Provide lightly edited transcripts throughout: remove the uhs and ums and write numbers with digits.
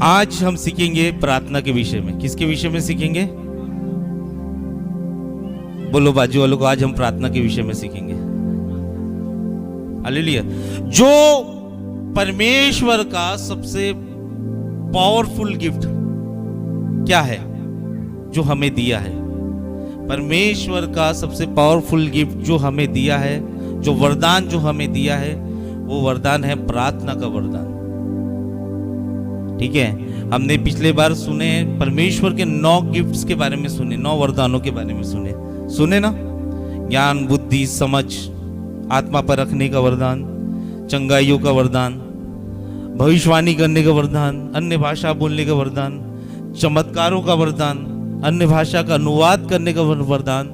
आज हम सीखेंगे प्रार्थना के विषय में। किसके विषय में सीखेंगे? बोलो बाजू वालों को, आज हम प्रार्थना के विषय में सीखेंगे। हालेलुया। जो परमेश्वर का सबसे पावरफुल गिफ्ट क्या है जो हमें दिया है? परमेश्वर का सबसे पावरफुल गिफ्ट जो हमें दिया है, जो वरदान जो हमें दिया है, वो वरदान है प्रार्थना का वरदान। ठीक है, हमने पिछले बार सुने परमेश्वर के 9 गिफ्ट्स के बारे में सुने, 9 वरदानों के बारे में सुने ना। ज्ञान, बुद्धि, समझ, आत्मा पर रखने का वरदान, चंगाइयों का वरदान, भविष्यवाणी करने का वरदान, अन्य भाषा बोलने का वरदान, चमत्कारों का वरदान, अन्य भाषा का अनुवाद करने का वरदान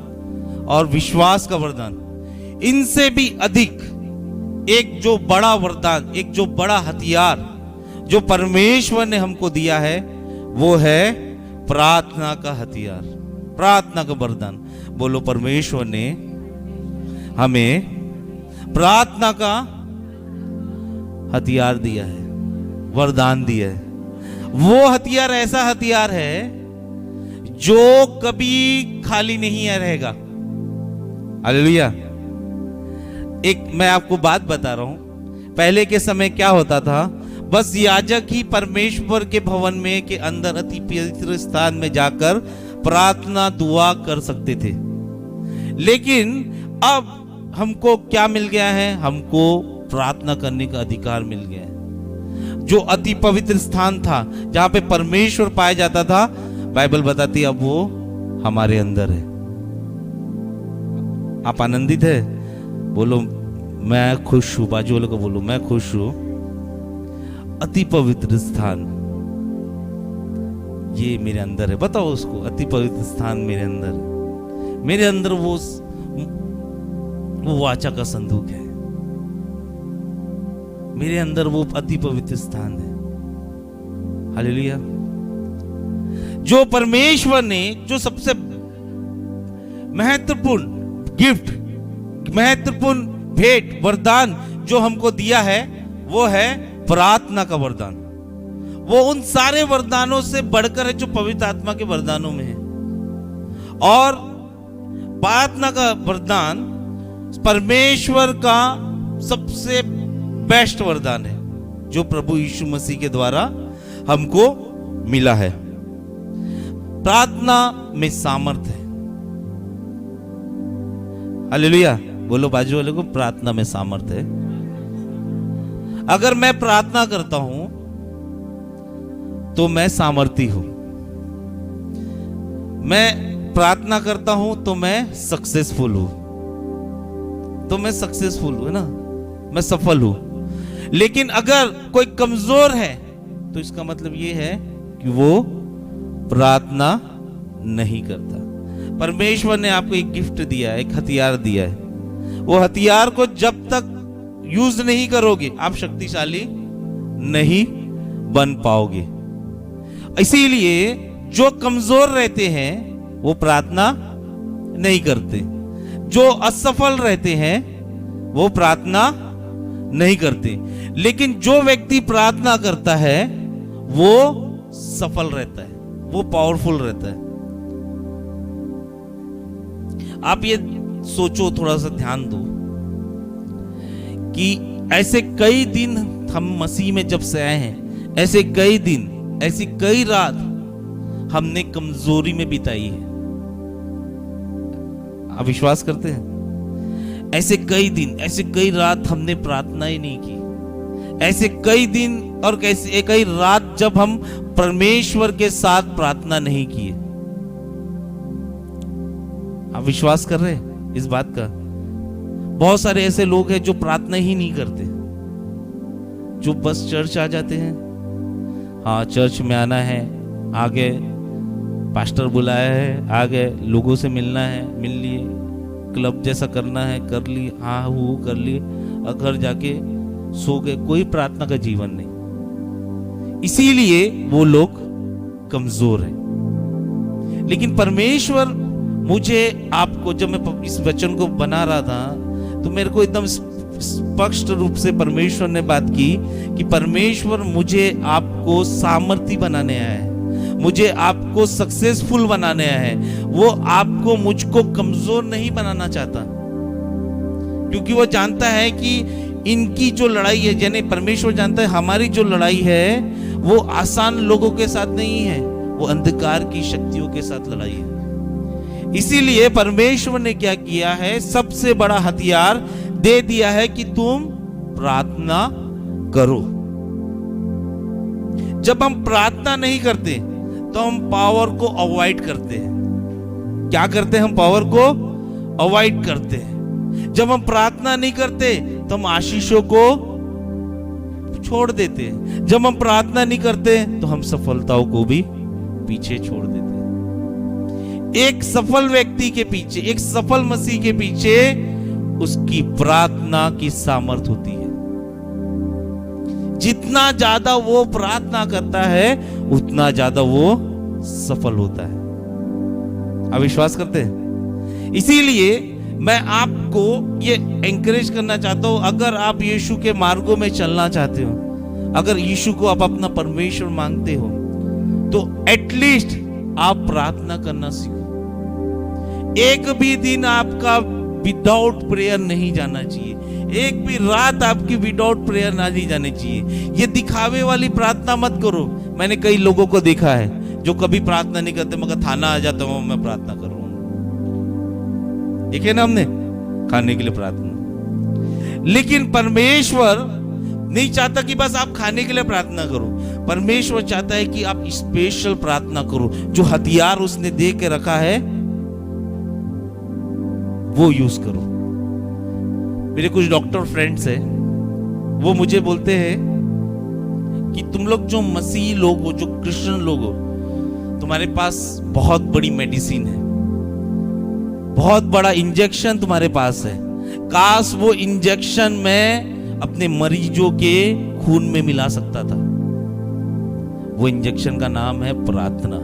और विश्वास का वरदान। इनसे भी अधिक एक जो बड़ा वरदान, एक जो बड़ा हथियार जो परमेश्वर ने हमको दिया है, वो है प्रार्थना का हथियार, प्रार्थना का वरदान। बोलो, परमेश्वर ने हमें प्रार्थना का हथियार दिया है, वरदान दिया है। वो हथियार ऐसा हथियार है जो कभी खाली नहीं रहेगा। हालेलुया। एक मैं आपको बात बता रहा हूं, पहले के समय क्या होता था, बस याजक ही परमेश्वर के भवन में के अंदर अति पवित्र स्थान में जाकर प्रार्थना दुआ कर सकते थे। लेकिन अब हमको क्या मिल गया है? हमको प्रार्थना करने का अधिकार मिल गया है। जो अति पवित्र स्थान था, जहां पे परमेश्वर पाया जाता था, बाइबल बताती है अब वो हमारे अंदर है। आप आनंदित है? बोलो, मैं खुश हूं। बाजू वालों को बोलो, मैं खुश हूं। अति पवित्र स्थान ये मेरे अंदर है। बताओ उसको, अति पवित्र स्थान मेरे अंदर है। मेरे अंदर वो वाचा का संदूक है, मेरे अंदर वो अति पवित्र स्थान है। हालेलुया। जो परमेश्वर ने जो सबसे महत्वपूर्ण गिफ्ट, महत्वपूर्ण भेंट, वरदान जो हमको दिया है, वो है प्रार्थना का वरदान। वो उन सारे वरदानों से बढ़कर है जो पवित्र आत्मा के वरदानों में है। और प्रार्थना का वरदान परमेश्वर का सबसे बेस्ट वरदान है जो प्रभु यीशु मसीह के द्वारा हमको मिला है। प्रार्थना में सामर्थ्य है। हालेलुया। बोलो बाजू वाले को, प्रार्थना में सामर्थ्य है। अगर मैं प्रार्थना करता हूं तो मैं सामर्थी हूं। मैं प्रार्थना करता हूं तो मैं सक्सेसफुल हूं, है ना, मैं सफल हूं। लेकिन अगर कोई कमजोर है तो इसका मतलब यह है कि वो प्रार्थना नहीं करता। परमेश्वर ने आपको एक गिफ्ट दिया है, एक हथियार दिया है। वो हथियार को जब तक यूज नहीं करोगे, आप शक्तिशाली नहीं बन पाओगे। इसीलिए जो कमजोर रहते हैं वो प्रार्थना नहीं करते, जो असफल रहते हैं वो प्रार्थना नहीं करते। लेकिन जो व्यक्ति प्रार्थना करता है वो सफल रहता है, वो पावरफुल रहता है। आप ये सोचो, थोड़ा सा ध्यान दो कि ऐसे कई दिन हम मसीह में जब से आए हैं, ऐसे कई दिन, ऐसी कई रात हमने कमजोरी में बिताई है। आप विश्वास करते हैं? ऐसे कई दिन, ऐसे कई रात हमने प्रार्थना ही नहीं की। ऐसे कई दिन और कैसे कई रात जब हम परमेश्वर के साथ प्रार्थना नहीं किए। आप विश्वास कर रहे हैं इस बात का? बहुत सारे ऐसे लोग हैं जो प्रार्थना ही नहीं करते, जो बस चर्च आ जाते हैं। हाँ, चर्च में आना है, आगे पास्टर बुलाया है, आगे लोगों से मिलना है, मिल लिए, क्लब जैसा करना है, कर लिए, हाँ वो कर लिए, और घर जाके सो गए। कोई प्रार्थना का जीवन नहीं। इसीलिए वो लोग कमजोर हैं। लेकिन परमेश्वर मुझे, आपको, जब मैं इस वचन को बना रहा था तो मेरे को एकदम स्पष्ट रूप से परमेश्वर ने बात की कि परमेश्वर मुझे आपको सामर्थी बनाने आया है, मुझे आपको सक्सेसफुल बनाने आया है। वो आपको मुझको कमजोर नहीं बनाना चाहता, क्योंकि वो जानता है कि इनकी जो लड़ाई है, यानी परमेश्वर जानता है हमारी जो लड़ाई है वो आसान लोगों के साथ नहीं है, वो अंधकार की शक्तियों के साथ लड़ाई है। इसीलिए परमेश्वर ने क्या किया है, सबसे बड़ा हथियार दे दिया है कि तुम प्रार्थना करो। जब हम प्रार्थना नहीं करते तो हम पावर को अवॉइड करते हैं। क्या करते हैं? हम पावर को अवॉइड करते हैं। जब हम प्रार्थना नहीं करते तो हम आशीषों को छोड़ देते हैं। जब हम प्रार्थना नहीं करते तो हम सफलताओं को भी पीछे छोड़ देते हैं। एक सफल व्यक्ति के पीछे, एक सफल मसीह के पीछे उसकी प्रार्थना की सामर्थ होती है। जितना ज्यादा वो प्रार्थना करता है उतना ज्यादा वो सफल होता है। आप विश्वास करते हैं? इसीलिए मैं आपको ये एंकरेज करना चाहता हूं, अगर आप यीशु के मार्गों में चलना चाहते हो, अगर यीशु को आप अपना परमेश्वर मांगते हो, तो एटलीस्ट आप प्रार्थना करना सीखो। एक भी दिन आपका विदाउट प्रेयर नहीं जाना चाहिए, एक भी रात आपकी विदाउट प्रेयर नहीं जानी चाहिए। ये दिखावे वाली प्रार्थना मत करो। मैंने कई लोगों को देखा है जो कभी प्रार्थना नहीं करते, मगर थाना आ जाता हूं मैं प्रार्थना कर रहा हूं। देखे ना हमने, खाने के लिए प्रार्थना। लेकिन परमेश्वर नहीं चाहता कि बस आप खाने के लिए प्रार्थना करो। परमेश्वर चाहता है कि आप स्पेशल प्रार्थना करो। जो हथियार उसने दे के रखा है वो यूज करो। मेरे कुछ डॉक्टर फ्रेंड्स हैं, वो मुझे बोलते हैं कि तुम लोग जो मसीही लोग हो, जो क्रिश्चियन लोग हो, तुम्हारे पास बहुत बड़ी मेडिसिन है, बहुत बड़ा इंजेक्शन तुम्हारे पास है। काश वो इंजेक्शन मैं अपने मरीजों के खून में मिला सकता था। वो इंजेक्शन का नाम है प्रार्थना।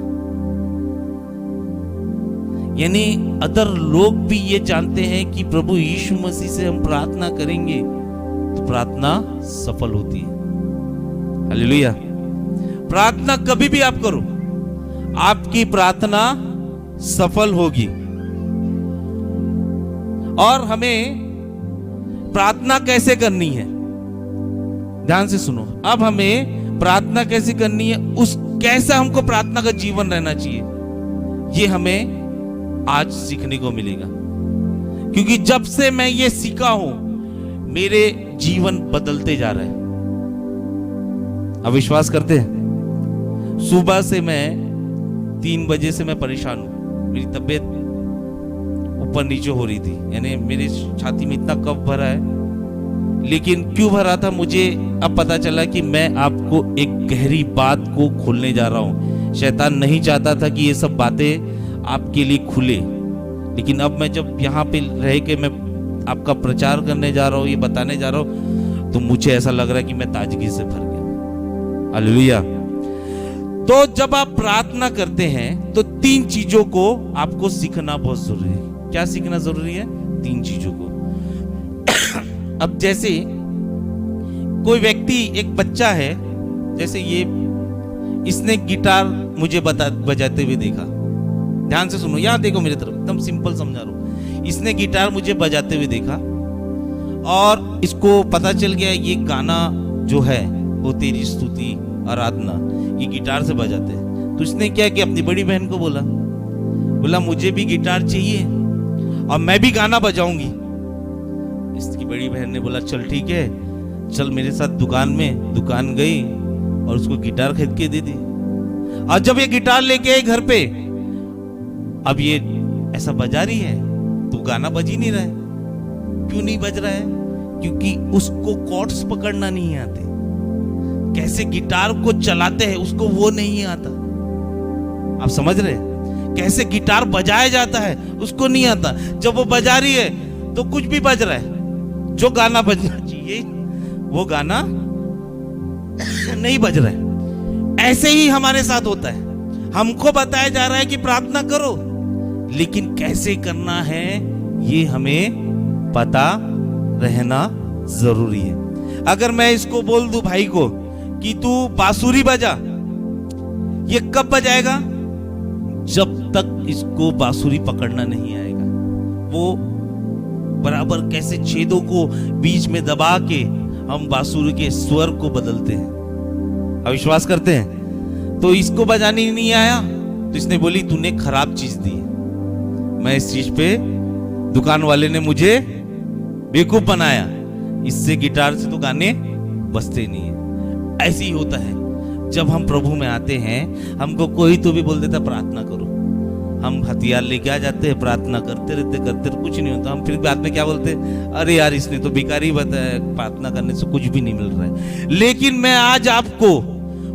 यानी अदर लोग भी ये जानते हैं कि प्रभु यीशु मसीह से हम प्रार्थना करेंगे तो प्रार्थना सफल होती है। हालेलुया। प्रार्थना कभी भी आप करो, आपकी प्रार्थना सफल होगी। और हमें प्रार्थना कैसे करनी है, ध्यान से सुनो। अब हमें प्रार्थना कैसे करनी है, उस कैसा हमको प्रार्थना का जीवन रहना चाहिए, ये हमें आज सीखने को मिलेगा। क्योंकि जब से मैं ये सीखा हूं, मेरे जीवन बदलते जा रहे हैं। अब विश्वास करते हैं? सुबह से मैं 3 बजे से मैं परेशान हूं। मेरी तबीयत ऊपर नीचे हो रही थी, यानी मेरी छाती में इतना कफ भरा है। लेकिन क्यों भरा था मुझे अब पता चला कि मैं आपको एक गहरी बात को खोलने जा रहा हूं। शैतान नहीं चाहता था कि ये सब बातें आपके लिए खुले, लेकिन अब मैं जब यहाँ पे रह के मैं आपका प्रचार करने जा रहा हूँ, ये बताने जा रहा हूँ, तो मुझे ऐसा लग रहा है कि मैं ताजगी से भर गया। हालेलुया। तो जब आप प्रार्थना करते हैं तो 3 चीजों को आपको सीखना बहुत जरूरी है। क्या सीखना जरूरी है? 3 चीजों को। अब जैसे कोई व्यक्ति, एक बच्चा है, जैसे ये, इसने गिटार मुझे बजाते हुए देखा। ध्यान से सुनो, यहां देखो मेरी तरफ, एकदम सिंपल समझा रहा हूं। इसने गिटार मुझे बजाते हुए देखा और इसको पता चल गया ये गाना जो है वो तेरी स्तुति आराधना ये गिटार से बजाते हैं। तो इसने क्या किया, अपनी बड़ी बहन को बोला मुझे भी गिटार चाहिए और मैं भी गाना बजाऊंगी। इसकी बड़ी बहन ने बोला चल ठीक है, चल मेरे साथ दुकान गई और उसको गिटार खरीद के दे दी। और जब ये गिटार लेके आई घर पे, अब ये ऐसा बजा रही है तो गाना बज ही नहीं रहा है। क्यों नहीं बज रहा है? क्योंकि उसको कॉर्ड्स पकड़ना नहीं आते, कैसे गिटार को चलाते हैं उसको वो नहीं आता। आप समझ रहे हैं? कैसे गिटार बजाया जाता है उसको नहीं आता। जब वो बजा रही है तो कुछ भी बज रहा है, जो गाना बजना चाहिए वो गाना नहीं बज रहा है। ऐसे ही हमारे साथ होता है। हमको बताया जा रहा है कि प्रार्थना करो, लेकिन कैसे करना है ये हमें पता रहना जरूरी है। अगर मैं इसको बोल दूं भाई को कि तू बांसुरी बजा, ये कब बजाएगा? जब तक इसको बांसुरी पकड़ना नहीं आएगा। वो बराबर कैसे छेदों को बीच में दबा के हम बांसुरी के स्वर को बदलते हैं, अविश्वास करते हैं। तो इसको बजाने ही नहीं आया तो इसने बोली तूने खराब चीज दी। मैं इस चीज पे, दुकान वाले ने मुझे बेवकूफ बनाया, इससे गिटार से तो गाने बजते नहीं है। ऐसे ही होता है जब हम प्रभु में आते हैं, हमको कोई तो भी बोल देता प्रार्थना करो, हम हथियार लेके आ जाते हैं, प्रार्थना करते रहते कुछ नहीं होता। हम फिर बाद में क्या बोलते हैं, अरे यार इसने तो बेकारी बताया, प्रार्थना करने से कुछ भी नहीं मिल रहा है। लेकिन मैं आज आपको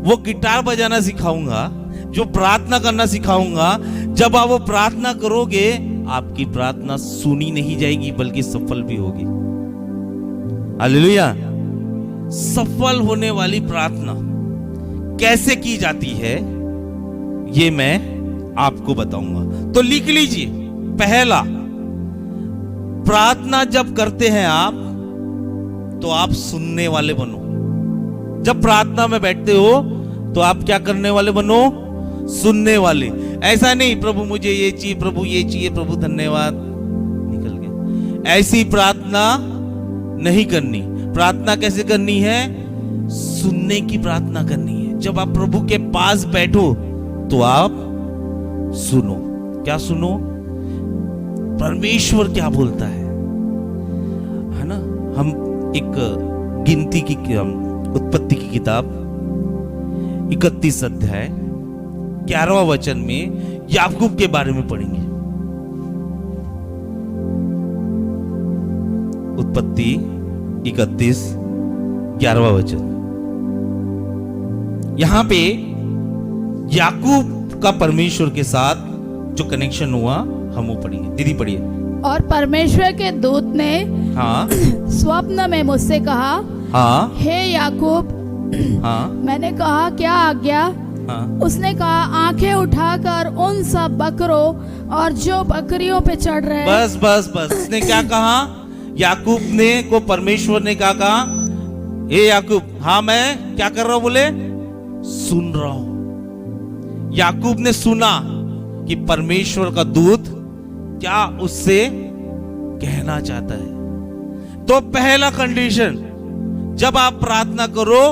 वो गिटार बजाना सिखाऊंगा, जो प्रार्थना करना सिखाऊंगा। जब आप वो प्रार्थना करोगे, आपकी प्रार्थना सुनी नहीं जाएगी बल्कि सफल भी होगी। हालेलुया। सफल होने वाली प्रार्थना कैसे की जाती है, ये मैं आपको बताऊंगा। तो लिख लीजिए, पहला, प्रार्थना जब करते हैं आप, तो आप सुनने वाले बनो। जब प्रार्थना में बैठते हो तो आप क्या करने वाले बनो? सुनने वाले। ऐसा नहीं प्रभु मुझे ये चाहिए, प्रभु ये चाहिए, प्रभु धन्यवाद, निकल गए। ऐसी प्रार्थना नहीं करनी। प्रार्थना कैसे करनी है? सुनने की प्रार्थना करनी है। जब आप प्रभु के पास बैठो तो आप सुनो। क्या सुनो? परमेश्वर क्या बोलता है ना। हम एक गिनती की, उत्पत्ति की किताब 31 अध्याय 11वां वचन में याकूब के बारे में पढ़ेंगे। उत्पत्ति 31 11वां वचन। यहां पे याकूब का परमेश्वर के साथ जो कनेक्शन हुआ, हम वो पढ़ेंगे। दीदी पढ़िए। और परमेश्वर के दूत ने हाँ स्वप्न में मुझसे कहा, हाँ हे याकूब। हाँ मैंने कहा, क्या आज्ञा? हाँ। उसने कहा, आंखें उठाकर उन सब बकरों और जो बकरियों पे चढ़ रहे। बस बस बस। उसने क्या कहा? याकूब ने को परमेश्वर ने क्या कहा? हे याकूब। हाँ मैं क्या कर रहा हूं? बोले सुन रहा हूं। याकूब ने सुना कि परमेश्वर का दूत क्या उससे कहना चाहता है। तो पहला कंडीशन, जब आप प्रार्थना करो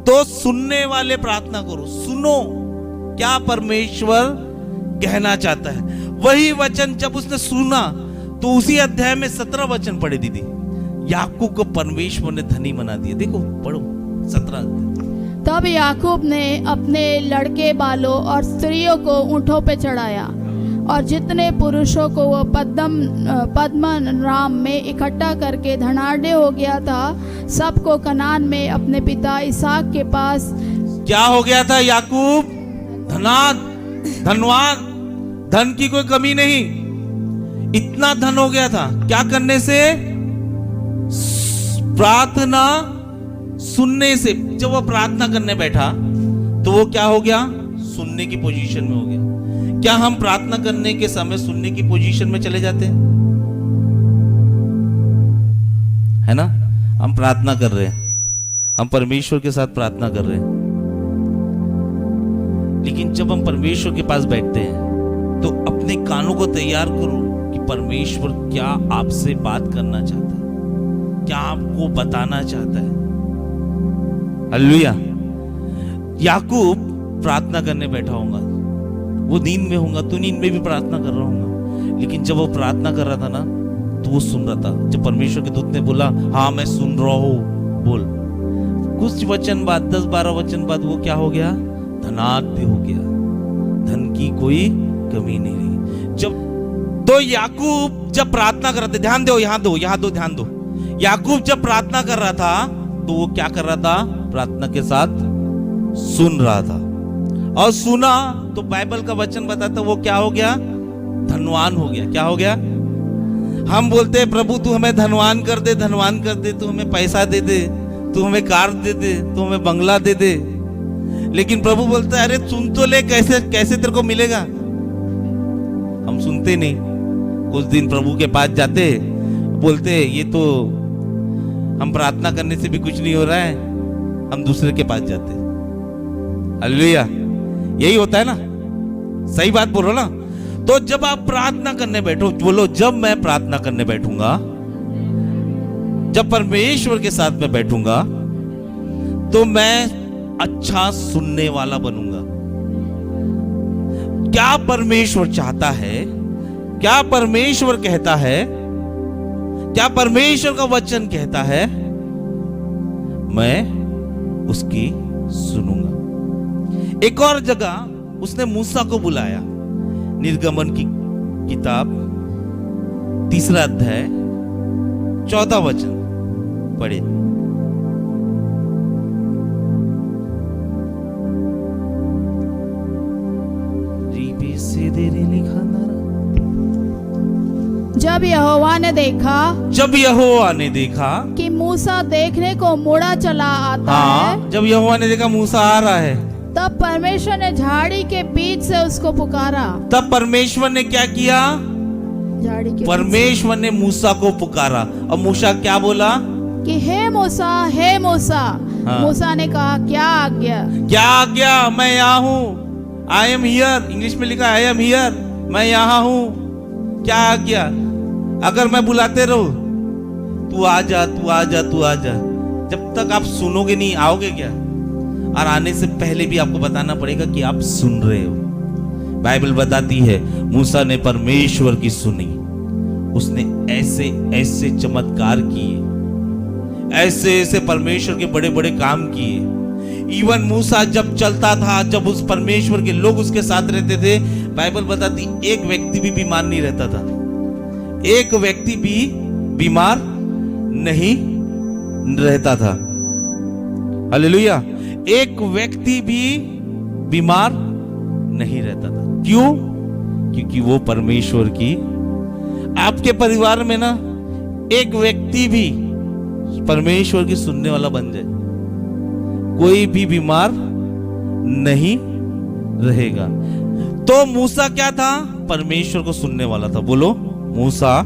तो सुनने वाले प्रार्थना करो। सुनो क्या परमेश्वर कहना चाहता है। वही वचन जब उसने सुना तो उसी अध्याय में 17 वचन पढ़े दीदी। याकूब को परमेश्वर ने धनी बना दिया। देखो पढ़ो 17। तब याकूब ने अपने लड़के बालों और स्त्रियों को ऊंटों पे चढ़ाया और जितने पुरुषों को वो पद्मनाराम में इकट्ठा करके धनाढ़ हो गया था, सबको कनान में अपने पिता इसहाक के पास। क्या हो गया था? याकूब धनवान, धन की कोई कमी नहीं, इतना धन हो गया था। क्या करने से? प्रार्थना सुनने से। जब वो प्रार्थना करने बैठा तो वो क्या हो गया? सुनने की पोजीशन में हो गया। क्या हम प्रार्थना करने के समय सुनने की पोजीशन में चले जाते हैं? है ना, हम प्रार्थना कर रहे हैं, हम परमेश्वर के साथ प्रार्थना कर रहे हैं, लेकिन जब हम परमेश्वर के पास बैठते हैं तो अपने कानों को तैयार करो कि परमेश्वर क्या आपसे बात करना चाहता है, क्या आपको बताना चाहता है। हालेलुया। याकूब प्रार्थना करने बैठा होगा, वो नींद में होगा तो नींद में भी प्रार्थना कर रहा होगा, लेकिन जब वो प्रार्थना कर रहा था ना तो वो सुन रहा था। जब परमेश्वर के दूत ने बोला हाँ मैं सुन रहा हूं, बोल, कुछ वचन बाद 10-12 वचन बाद वो क्या हो गया? धनाढ्य हो गया। धन की कोई कमी नहीं रही। जब तो याकूब जब प्रार्थना कर रहा था, ध्यान दो, यहाँ दो ध्यान दो। याकूब जब प्रार्थना कर रहा था तो वो क्या कर रहा था? प्रार्थना के साथ सुन रहा था। और सुना तो बाइबल का वचन बताता वो क्या हो गया? धनवान हो गया। क्या हो गया? हम बोलते हैं प्रभु तू हमें धनवान कर दे, धनवान कर दे, तू हमें पैसा दे दे, तू हमें कार दे दे, तू हमें बंगला दे दे। लेकिन प्रभु बोलता है अरे सुन तो ले, कैसे कैसे तेरे को मिलेगा। हम सुनते नहीं। कुछ दिन प्रभु के पास जाते, बोलते ये तो हम प्रार्थना करने से भी कुछ नहीं हो रहा है, हम दूसरे के पास जाते हैं। हालेलुया, यही होता है ना, सही बात बोलो ना। तो जब आप प्रार्थना करने बैठो, बोलो जब मैं प्रार्थना करने बैठूंगा, जब परमेश्वर के साथ में बैठूंगा, तो मैं अच्छा सुनने वाला बनूंगा। क्या परमेश्वर चाहता है, क्या परमेश्वर कहता है, क्या परमेश्वर का वचन कहता है, मैं उसकी सुनूंगा। एक और जगह उसने मूसा को बुलाया, निर्गमन की किताब 3 अध्याय 14 वचन पढ़े। जब यहोवा ने देखा, जब यहोवा ने देखा कि मूसा देखने को मुड़ा चला आता है, जब यहोवा ने देखा मूसा आ रहा है, तब परमेश्वर ने झाड़ी के बीच से उसको पुकारा। तब परमेश्वर ने क्या किया? झाड़ी के परमेश्वर ने मूसा को पुकारा। और मूसा क्या बोला कि हे मूसा, हे मूसा। मूसा ने कहा क्या आज्ञा? क्या आज्ञा? मैं यहाँ हूँ, आई एम हियर। इंग्लिश में लिखा आई एम हियर, मैं यहाँ हूँ। क्या आज्ञा? अगर मैं बुलाते रहूं, तू आ जा, तू आ जा, तू आ जा, जब तक आप सुनोगे नहीं, आओगे क्या? और आने से पहले भी आपको बताना पड़ेगा कि आप सुन रहे हो। बाइबल बताती है मूसा ने परमेश्वर की सुनी, उसने ऐसे ऐसे चमत्कार किए, ऐसे ऐसे परमेश्वर के बड़े बड़े काम किए। इवन मूसा जब चलता था, जब उस परमेश्वर के लोग उसके साथ रहते थे, बाइबल बताती एक व्यक्ति भी बीमार नहीं रहता था, एक व्यक्ति भी बीमार नहीं रहता था। हालेलुया, एक व्यक्ति भी बीमार नहीं रहता था। क्यों? क्योंकि वो परमेश्वर की, आपके परिवार में ना एक व्यक्ति भी परमेश्वर की सुनने वाला बन जाए, कोई भी बीमार नहीं रहेगा। तो मूसा क्या था? परमेश्वर को सुनने वाला था। बोलो, मूसा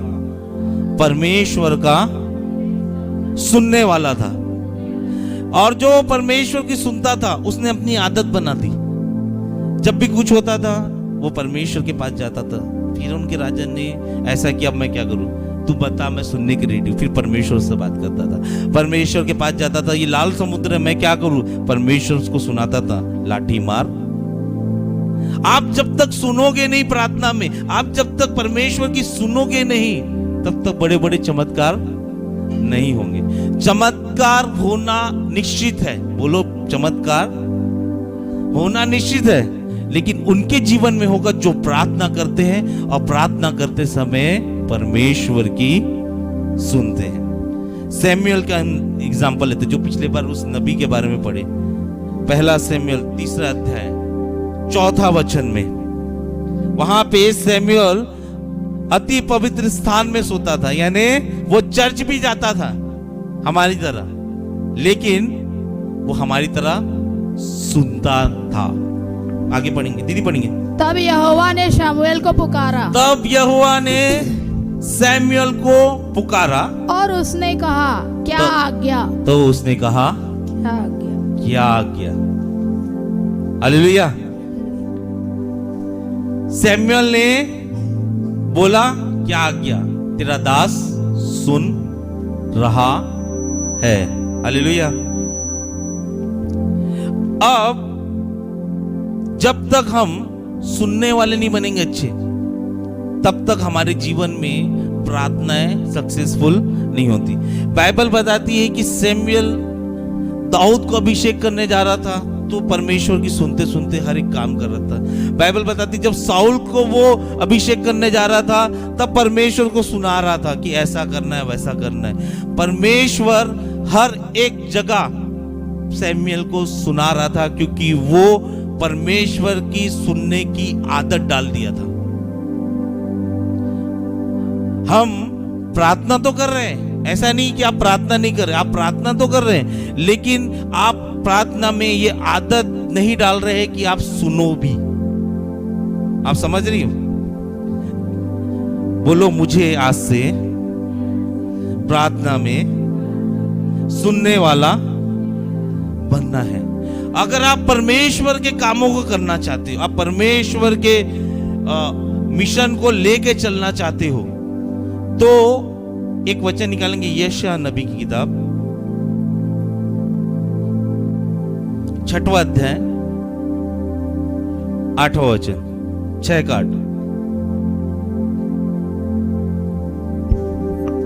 परमेश्वर का सुनने वाला था। और जो परमेश्वर की सुनता था, उसने अपनी आदत बना दी। जब भी कुछ होता था, वो परमेश्वर के पास जाता था। फिर उनके राजा ने ऐसा किया, अब मैं क्या करूं, तू बता, मैं सुनने के रेडी हूं। फिर परमेश्वर से बात करता था, परमेश्वर के पास जाता था, ये लाल समुद्र है, मैं क्या करूं? परमेश्वर उसको सुनाता था, लाठी मार। आप जब तक सुनोगे नहीं प्रार्थना में, आप जब तक परमेश्वर की सुनोगे नहीं, तब तक बड़े बड़े चमत्कार नहीं होंगे। चमत्कार होना निश्चित है। बोलो, चमत्कार होना निश्चित है, लेकिन उनके जीवन में होगा जो प्रार्थना करते हैं और प्रार्थना करते समय परमेश्वर की सुनते हैं। सैमुअल का एग्जांपल लेते, जो पिछले बार उस नबी के बारे में पढ़े, 1 सैमुअल 3 अध्याय 4 वचन में, वहां पे सैमुअल अति पवित्र स्थान में सोता था, यानी वो चर्च भी जाता था हमारी तरह, लेकिन वो हमारी तरह सुनता था। आगे पढ़ेंगे, दीदी पढ़ेंगे। तब यहोवा ने शमूएल को पुकारा, तब यहोवा ने सैमुअल को पुकारा, और उसने कहा क्या आज्ञा? तो उसने कहा क्या आज्ञा? क्या आज्ञा? हालेलुया। सैमुअल ने बोला क्या आज्ञा? तेरा दास सुन रहा है। हालेलुया। अब जब तक हम सुनने वाले नहीं बनेंगे अच्छे, तब तक हमारे जीवन में प्रार्थनाएं सक्सेसफुल नहीं होती। बाइबल बताती है कि सैमुअल दाऊद को अभिषेक करने जा रहा था, तो परमेश्वर की सुनते सुनते हर एक काम कर रहा था। बाइबल बताती जब साउल को वो अभिषेक करने जा रहा था, तब परमेश्वर को सुना रहा था कि ऐसा करना है, वैसा करना है। परमेश्वर हर एक जगह सैमुअल को सुना रहा था, क्योंकि वो परमेश्वर की सुनने की आदत डाल दिया था। हम प्रार्थना तो कर रहे हैं, ऐसा नहीं कि आप प्रार्थना नहीं कर रहे, आप प्रार्थना तो कर रहे हैं, लेकिन आप प्रार्थना में ये आदत नहीं डाल रहे हैं कि आप सुनो भी। आप समझ रही हो? बोलो, मुझे आज से प्रार्थना में सुनने वाला बनना है। अगर आप परमेश्वर के कामों को करना चाहते हो, आप परमेश्वर के मिशन को लेके चलना चाहते हो, तो एक वचन निकालेंगे यशायाह नबी की किताब 6वां अध्याय 8वां वचन, 6 का 8।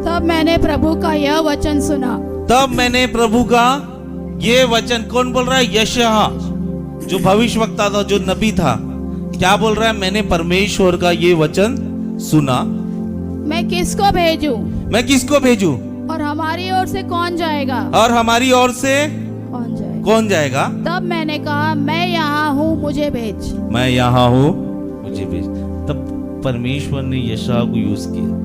तब मैंने प्रभु का यह वचन सुना। तब मैंने प्रभु का ये वचन, कौन बोल रहा है? यशायाह, जो भविष्यवक्ता था, जो नबी था। क्या बोल रहा है? मैंने परमेश्वर का ये वचन सुना। मैं किसको भेजूं? मैं किसको भेजूं? और हमारी ओर से कौन जाएगा? और हमारी ओर से कौन जाएगा? कौन जाएगा? तब मैंने कहा, मैं यहाँ हूँ, मुझे भेज। मैं यहाँ हूँ, मुझे भेज। तब परमेश्वर ने यशायाह को यूज किया।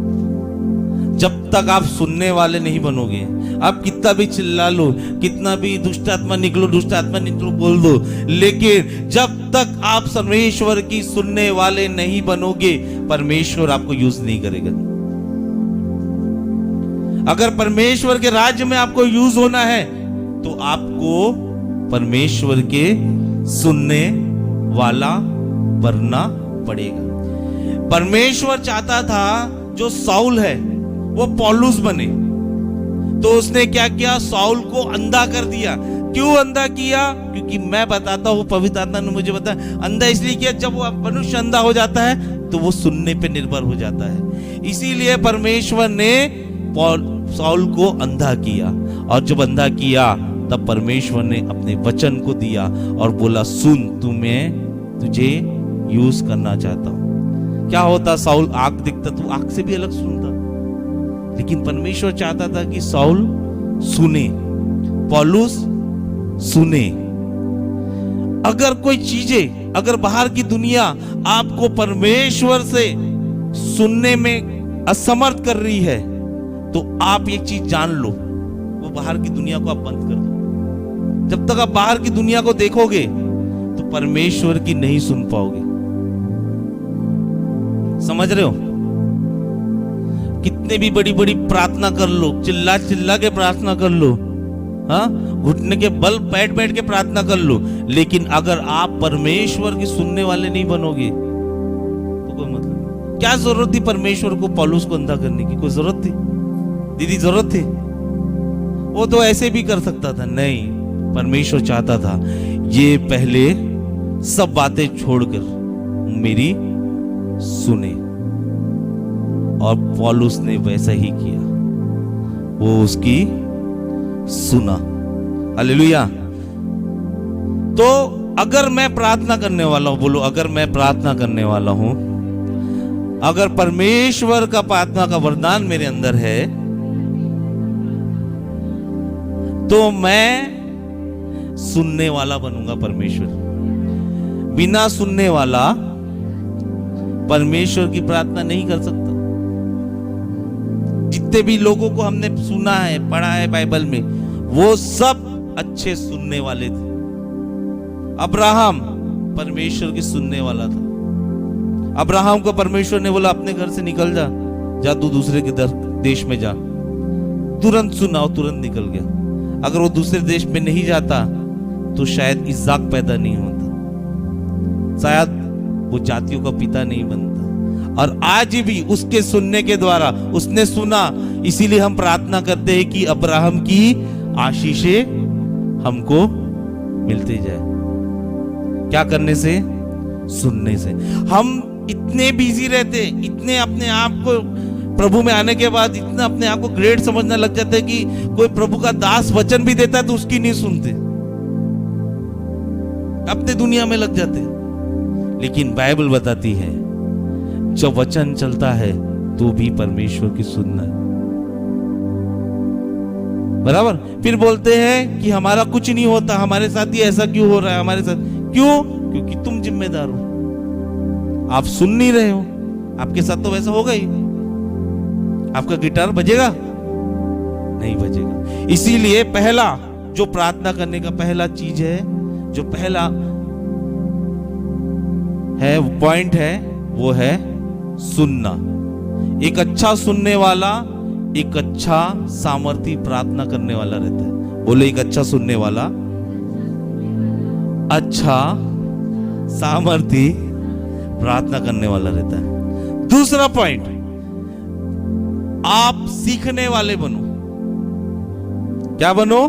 जब तक आप सुनने वाले नहीं बनोगे, आप कितना भी चिल्ला लो, कितना भी दुष्ट आत्मा निकलो बोल दो, लेकिन जब तक आप परमेश्वर की सुनने वाले नहीं बनोगे, परमेश्वर आपको यूज नहीं करेगा। अगर परमेश्वर के राज्य में आपको यूज होना है, तो आपको परमेश्वर के सुनने वाला बनना पड़ेगा। परमेश्वर चाहता था जो साउल है वो पौलुस बने, तो उसने क्या किया? साउल को अंधा कर दिया। क्यों अंधा किया? क्योंकि मैं बताता हूं, पवित्र आत्मा ने मुझे बताया, अंधा इसलिए किया, जब वो मनुष्य अंधा हो जाता है तो वो सुनने पे निर्भर हो जाता है। इसीलिए परमेश्वर ने साउल को अंधा किया, और जब अंधा किया तब परमेश्वर ने अपने वचन को दिया और बोला, सुन, तुझे यूज करना चाहता हूं। क्या होता? साउल आंख दिखता, तू आंख से भी अलग सुनता, लेकिन परमेश्वर चाहता था कि साउल सुने, पौलुस सुने। अगर कोई चीजें, अगर बाहर की दुनिया आपको परमेश्वर से सुनने में असमर्थ कर रही है, तो आप एक चीज जान लो, वो बाहर की दुनिया को आप बंद कर दो। जब तक आप बाहर की दुनिया को देखोगे तो परमेश्वर की नहीं सुन पाओगे। समझ रहे हो? कितने भी बड़ी बड़ी प्रार्थना कर लो, चिल्ला चिल्ला के प्रार्थना कर लो, हाँ, घुटने के बल बैठ के प्रार्थना कर लो, लेकिन अगर आप परमेश्वर की सुनने वाले नहीं बनोगे तो कोई मतलब नहीं। क्या जरूरत थी परमेश्वर को पौलुस को अंधा करने की? कोई जरूरत थी? दीदी जरूरत थी? वो तो ऐसे भी कर सकता था। नहीं, परमेश्वर चाहता था ये पहले सब बातें छोड़कर मेरी सुने, और पौलुस ने वैसा ही किया, वो उसकी सुना। हालेलुया। तो अगर मैं प्रार्थना करने वाला हूं, बोलो, अगर मैं प्रार्थना करने वाला हूं, अगर परमेश्वर का प्रार्थना का वरदान मेरे अंदर है, तो मैं सुनने वाला बनूंगा। परमेश्वर, बिना सुनने वाला परमेश्वर की प्रार्थना नहीं कर सकता। जितने भी लोगों को हमने सुना है, पढ़ा है बाइबल में, वो सब अच्छे सुनने वाले थे। अब्राहम परमेश्वर की सुनने वाला था। अब्राहम को परमेश्वर ने बोला, अपने घर से निकल जा तू दूसरे के देश में जा। तुरंत सुना और तुरंत निकल गया। अगर वो दूसरे देश में नहीं जाता तो शायद इस्साक पैदा नहीं होता, शायद वो जातियों का पिता नहीं बनता। और आज भी उसके सुनने के द्वारा, उसने सुना, इसीलिए हम प्रार्थना करते हैं कि अब्राहम की आशीषें हमको मिलती जाए। क्या करने से? सुनने से। हम इतने बिजी रहते, इतने अपने आप को प्रभु में आने के बाद इतना अपने आप को ग्रेट समझने लग जाते हैं कि कोई प्रभु का दास वचन भी देता है तो उसकी नहीं सुनते, अपने दुनिया में लग जाते। लेकिन बाइबल बताती है जब वचन चलता है तो भी परमेश्वर की सुनना है। बराबर। फिर बोलते हैं कि हमारा कुछ नहीं होता, हमारे साथ ही ऐसा क्यों हो रहा है, हमारे साथ क्यों? क्योंकि तुम जिम्मेदार हो, आप सुन नहीं रहे हो। आपके साथ तो वैसा होगा ही। आपका गिटार बजेगा? नहीं बजेगा। इसीलिए पहला जो प्रार्थना करने का पहला चीज है, जो पहला है पॉइंट है, वो है सुनना। एक अच्छा सुनने वाला एक अच्छा सामर्थी प्रार्थना करने वाला रहता है। बोलो, एक अच्छा सुनने वाला, अच्छा सामर्थी प्रार्थना करने वाला रहता है। दूसरा पॉइंट, आप सीखने वाले बनो। क्या बनो?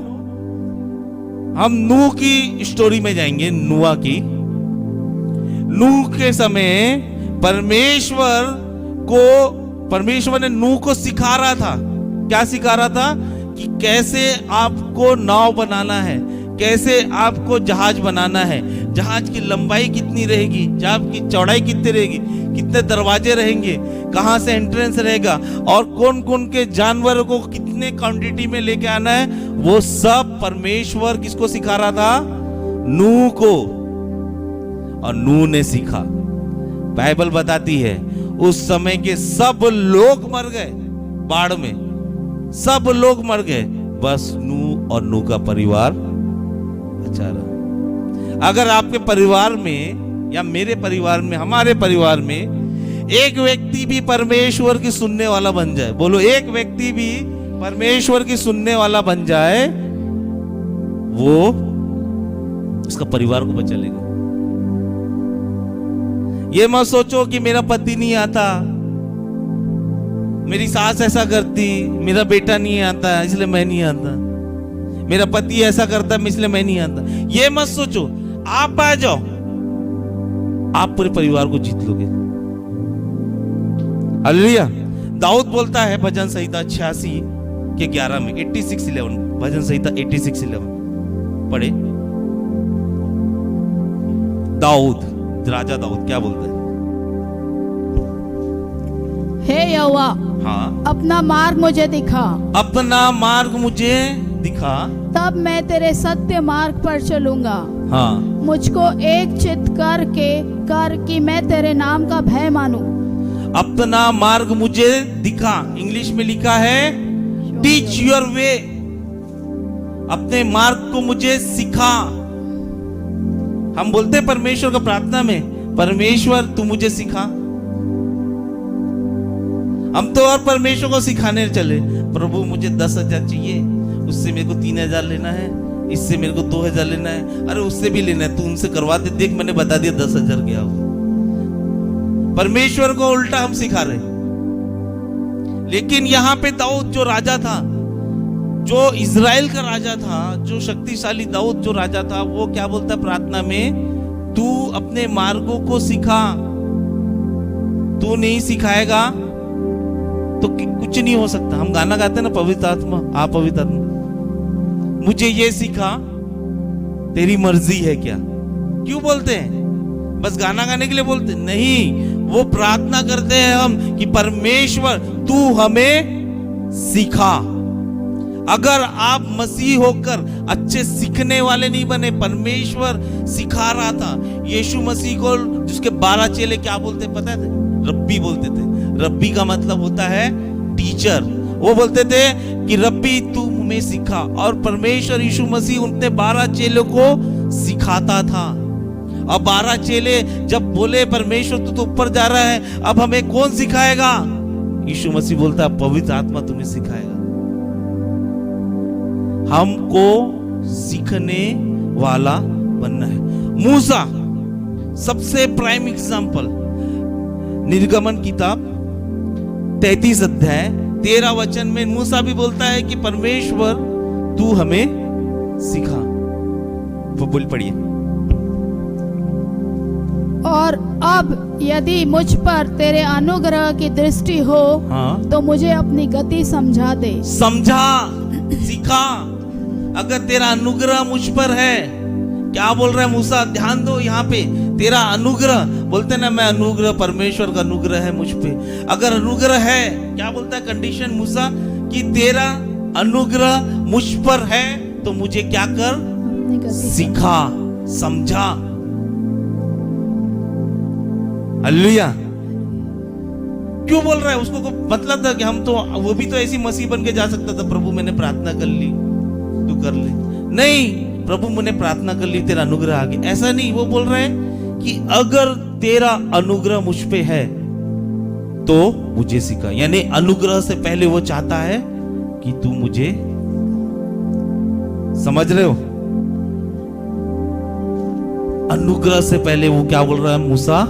हम नूह की स्टोरी में जाएंगे। नूह की, नूह के समय परमेश्वर ने नूह को सिखा रहा था। क्या सिखा रहा था? कि कैसे आपको नाव बनाना है, कैसे आपको जहाज बनाना है, जहाज की लंबाई कितनी रहेगी, जहाज की चौड़ाई कितनी रहेगी, कितने दरवाजे रहेंगे, कहां से एंट्रेंस रहेगा, और कौन कौन के जानवरों को कितने क्वांटिटी में लेके आना है, वो सब परमेश्वर किसको सिखा रहा था? नूह को। और नूह ने सीखा। बाइबल बताती है उस समय के सब लोग मर गए बाढ़ में, सब लोग मर गए, बस नूह और नूह का परिवार बचा रहा। अगर आपके परिवार में या मेरे परिवार में, हमारे परिवार में एक व्यक्ति भी परमेश्वर की सुनने वाला बन जाए, बोलो, एक व्यक्ति भी परमेश्वर की सुनने वाला बन जाए, वो उसका परिवार को बचा लेगा। ये मत सोचो कि मेरा पति नहीं आता, मेरी सास ऐसा करती, मेरा बेटा नहीं आता इसलिए मैं नहीं आता, मेरा पति ऐसा करता इसलिए मैं नहीं आता। ये मत सोचो। आप आ जाओ, आप पूरे परिवार को जीत लोगे। हालेलुया। दाऊद बोलता है भजन संहिता 86 के 11 में, 86:11, भजन संहिता 86:11 पढ़े। दाऊद, राजा दाऊद क्या बोलता है? हे यहोवा, हाँ, अपना मार्ग मुझे दिखा, अपना मार्ग मुझे दिखा, तब मैं तेरे सत्य मार्ग पर चलूंगा। हाँ, मुझको एक चित्त कर कि मैं तेरे नाम का भय मानूं। अपना मार्ग मुझे दिखा, इंग्लिश में लिखा है टीच योर वे, अपने मार्ग को मुझे सिखा। हम बोलते हैं परमेश्वर का प्रार्थना में, परमेश्वर तू मुझे सिखा। हम तो और परमेश्वर को सिखाने चले, प्रभु मुझे 10,000 चाहिए, उससे मेरे को 3,000 लेना है, इससे मेरे को 2,000 लेना है, अरे उससे भी लेना है, तू उनसे करवा दे, देख मैंने बता दिया 10,000 गया हो। परमेश्वर को उल्टा हम सिखा रहे। लेकिन यहां पे दाऊद जो राजा था, जो इज़राइल का राजा था, जो शक्तिशाली दाऊद जो राजा था, वो क्या बोलता प्रार्थना में? तू अपने मार्गों को सिखा। तू नहीं सिखाएगा तो कुछ नहीं हो सकता। हम गाना गाते हैं ना, पवित्र आत्मा आप पवित्र आत्मा मुझे ये सिखा, तेरी मर्जी है क्या? क्यों बोलते हैं? बस गाना गाने के लिए बोलते नहीं, वो प्रार्थना करते हैं हम कि परमेश्वर तू हमें सिखा। अगर आप मसीह होकर अच्छे सीखने वाले नहीं बने, परमेश्वर सिखा रहा था। यीशु मसीह को जिसके 12 चेले क्या बोलते पता थे? रब्बी बोलते थे। रब्बी का मतलब होता है टीचर। वो बोलते थे कि रब्बी तू हमें सिखा, और परमेश्वर यीशु मसीह उनके 12 चेलों को सिखाता था। और 12 चेले जब बोले परमेश्वर तू तो ऊपर जा रहा है, अब हमें कौन सिखाएगा? यीशु मसीह बोलता है पवित्र आत्मा तुम्हें सिखाएगा। हमको सीखने वाला बनना है। मूसा सबसे प्राइम एग्जाम्पल, निर्गमन किताब 33 अध्याय 13 वचन में मूसा भी बोलता है कि परमेश्वर तू हमें सिखा। वो बोल पढ़िए। और अब यदि मुझ पर तेरे अनुग्रह की दृष्टि हो, हाँ, तो मुझे अपनी गति समझा दे। समझा, सिखा। अगर तेरा अनुग्रह मुझ पर है, क्या बोल रहा है मूसा? ध्यान दो यहाँ पे, तेरा अनुग्रह बोलते ना, मैं अनुग्रह, परमेश्वर का अनुग्रह है मुझ पे। अगर अनुग्रह है, क्या बोलता है कंडीशन मूसा? कि तेरा अनुग्रह मुझ पर है तो मुझे क्या कर? अपनी गति सिखा, समझा। हालेलुया। क्यों बोल रहा है? उसको को मतलब था कि हम तो, वो भी तो ऐसी मसीह बन के जा सकता था, प्रभु मैंने प्रार्थना कर ली तू कर ले। नहीं, प्रभु मैंने प्रार्थना कर ली तेरा अनुग्रह आ गया, ऐसा नहीं। वो बोल रहे हैं कि अगर तेरा अनुग्रह मुझ पे है तो मुझे सिखा। यानी अनुग्रह से पहले वो चाहता है कि तू मुझे, समझ रहे हो, अनुग्रह से पहले वो क्या बोल रहा है, मूसा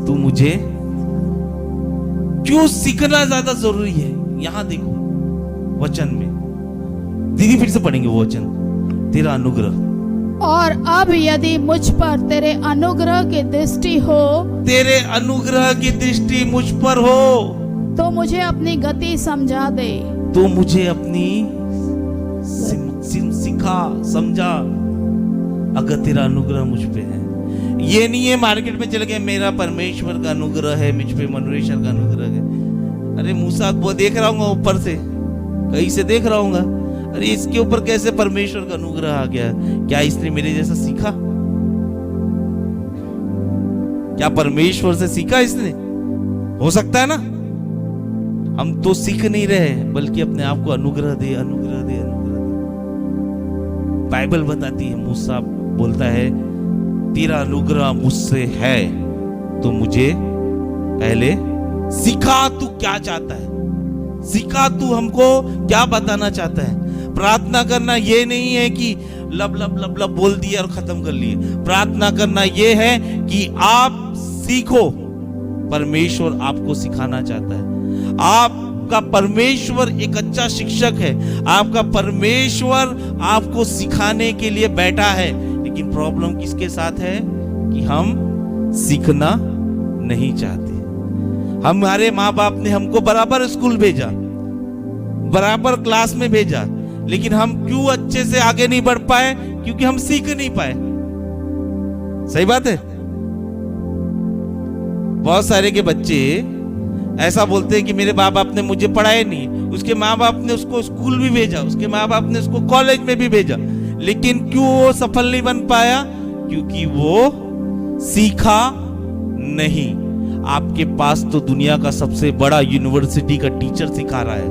तू मुझे, क्यों सीखना ज्यादा जरूरी है। यहां देखो वचन में, दीदी फिर से पढ़ेंगे वो वचन, तेरा अनुग्रह। और अब यदि मुझ पर तेरे अनुग्रह की दृष्टि हो, तेरे अनुग्रह की दृष्टि मुझ पर हो, तो मुझे अपनी गति समझा दे। तो मुझे अपनी सिखा, समझा। अगर तेरा अनुग्रह मुझ पे है, ये नहीं है मार्केट में चले गए मेरा परमेश्वर का अनुग्रह है, मुझ पे मनुष्य का अनुग्रह है। अरे मूसा वो देख रहा हूँ ऊपर से, कहीं से देख रहा हूँ, अरे इसके ऊपर कैसे परमेश्वर का अनुग्रह आ गया? क्या इसने मेरे जैसा सीखा? क्या परमेश्वर से सीखा इसने? हो सकता है ना। हम तो सीख नहीं रहे, बल्कि अपने आप को अनुग्रह दे, अनुग्रह दे, अनुग्रह दे। बाइबल बताती है, मूसा बोलता है तेरा अनुग्रह मुझसे है, तो मुझे पहले सिखा तू क्या चाहता है, सिखा तू हमको क्या बताना चाहता है। प्रार्थना करना ये नहीं है कि लब लब लब लब बोल दिया और खत्म कर लिए। प्रार्थना करना ये है कि आप सीखो, परमेश्वर आपको सिखाना चाहता है। आपका परमेश्वर एक अच्छा शिक्षक है, आपका परमेश्वर आपको सिखाने के लिए बैठा है। लेकिन प्रॉब्लम किसके साथ है कि हम सीखना नहीं चाहते। हमारे माँ बाप ने हमको बराबर स्कूल भेजा, बराबर क्लास में भेजा, लेकिन हम क्यों अच्छे से आगे नहीं बढ़ पाए? क्योंकि हम सीख नहीं पाए। सही बात है। बहुत सारे के बच्चे ऐसा बोलते हैं कि मेरे माँ बाप ने मुझे पढ़ाया नहीं, उसके माँ बाप ने उसको स्कूल भी भेजा, उसके माँ बाप ने उसको कॉलेज में भी भेजा, लेकिन क्यों वो सफल नहीं बन पाया? क्योंकि वो सीखा नहीं। आपके पास तो दुनिया का सबसे बड़ा यूनिवर्सिटी का टीचर सिखा रहा है,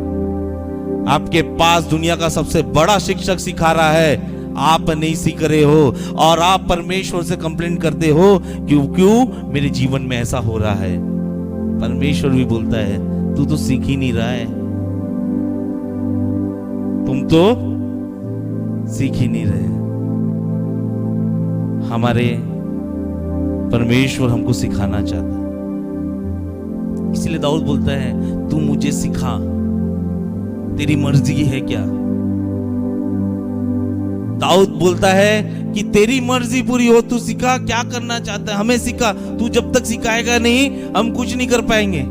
आपके पास दुनिया का सबसे बड़ा शिक्षक सिखा रहा है, आप नहीं सीख रहे हो और आप परमेश्वर से कंप्लेंट करते हो क्यों मेरे जीवन में ऐसा हो रहा है। परमेश्वर भी बोलता है तू तो सीख ही नहीं रहा है, तुम तो सीख ही नहीं रहे। हमारे परमेश्वर हमको सिखाना चाहता है, इसलिए दाऊद बोलता है तू मुझे सिखा, तेरी मर्जी है क्या। दाऊद बोलता है कि तेरी मर्जी पूरी हो, तू सिखा क्या करना चाहता है, हमें सिखा। तू जब तक सिखाएगा नहीं हम कुछ नहीं कर पाएंगे।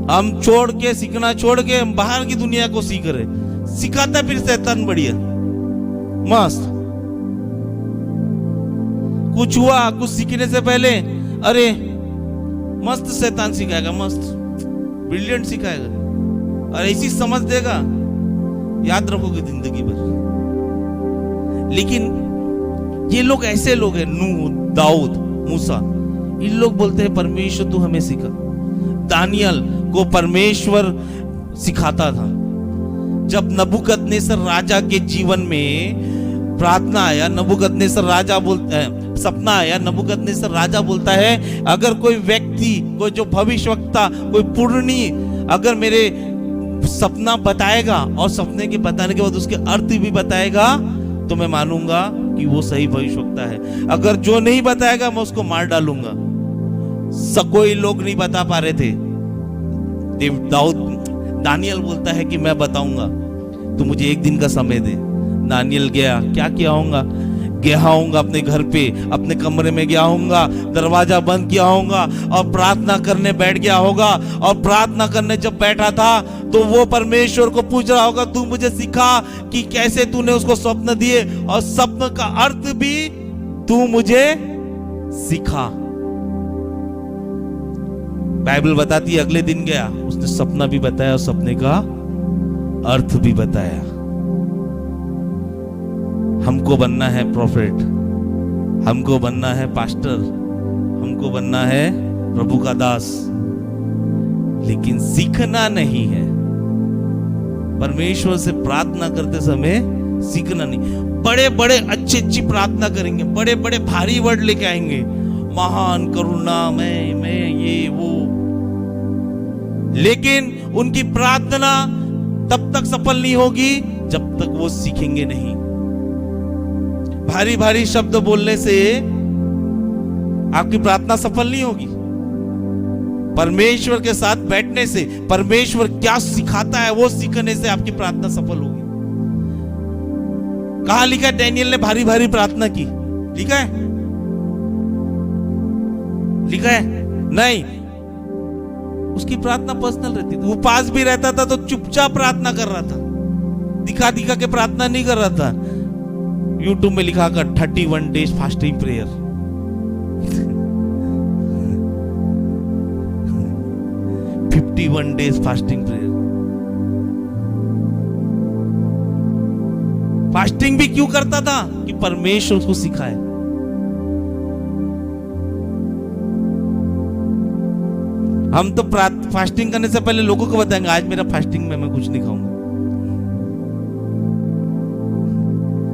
हम छोड़ के सीखना छोड़ के हम बाहर की दुनिया को सीख रहे, सिखाता फिर शैतान बढ़िया मस्त। कुछ हुआ, कुछ सीखने से पहले अरे मस्त शैतान सिखाएगा, मस्त ब्रिलियंट सिखाएगा और ऐसी समझ देगा, याद रखोगे जिंदगी भर। लेकिन ये लोग ऐसे लोग हैं, नूह, दाऊद, मूसा, इन लोग बोलते हैं परमेश्वर तू हमें सिखा। दानियल को परमेश्वर सिखाता था। जब नबूकदनेस्सर राजा के जीवन में प्रार्थना आया, नबूकदनेस्सर राजा बोलता है, सपना आया, नबूकदनेस्सर राजा बोलता है अगर कोई व्यक्ति, कोई जो भविष्यवक्ता, कोई पुरनी अगर मेरे सपना बताएगा और सपने के बताने के बाद उसके अर्थ भी बताएगा तो मैं मानूंगा कि वो सही भविष्यवक्ता है। अगर जो नहीं बताएगा मैं उसको मार डालूंगा। कोई लोग नहीं बता पा रहे थे। दानियल बोलता है कि मैं बताऊंगा, तो मुझे एक दिन का समय दे। दानियल गया, क्या किया होगा, गया होगा अपने घर पे, अपने कमरे में गया होगा, दरवाजा बंद किया होगा और प्रार्थना करने बैठ गया होगा। और प्रार्थना करने जब बैठा था तो वो परमेश्वर को पूछ रहा होगा तू मुझे सिखा कि कैसे तूने उसको स्वप्न दिए और स्वप्न का अर्थ भी तू मुझे सिखा। बाइबल बताती है अगले दिन गया, उसने सपना भी बताया और सपने का अर्थ भी बताया। हमको बनना है प्रॉफिट, हमको बनना है पास्टर, हमको बनना है प्रभु का दास, लेकिन सीखना नहीं है। परमेश्वर से प्रार्थना करते समय सीखना नहीं। बड़े बड़े अच्छी प्रार्थना करेंगे, बड़े बड़े भारी वर्ड लेके आएंगे, महान करुणा मैं ये वो, लेकिन उनकी प्रार्थना तब तक सफल नहीं होगी जब तक वो सीखेंगे नहीं। भारी भारी शब्द बोलने से आपकी प्रार्थना सफल नहीं होगी। परमेश्वर के साथ बैठने से, परमेश्वर क्या सिखाता है वो सीखने से आपकी प्रार्थना सफल होगी। कहां लिखा है डैनियल ने भारी भारी प्रार्थना की? लिखा है? लिखा है? नहीं। उसकी प्रार्थना पर्सनल रहती थी। उपवास भी रहता था तो चुपचाप प्रार्थना कर रहा था, दिखा दिखा के प्रार्थना नहीं कर रहा था। यूट्यूब में लिखा कर 31 days fasting prayer. 51 days fasting prayer. Fasting भी क्यों करता था? कि परमेश्वर उसको सिखाए। हम तो फास्टिंग करने से पहले लोगों को बताएंगे आज मेरा फास्टिंग में मैं कुछ नहीं खाऊंगा।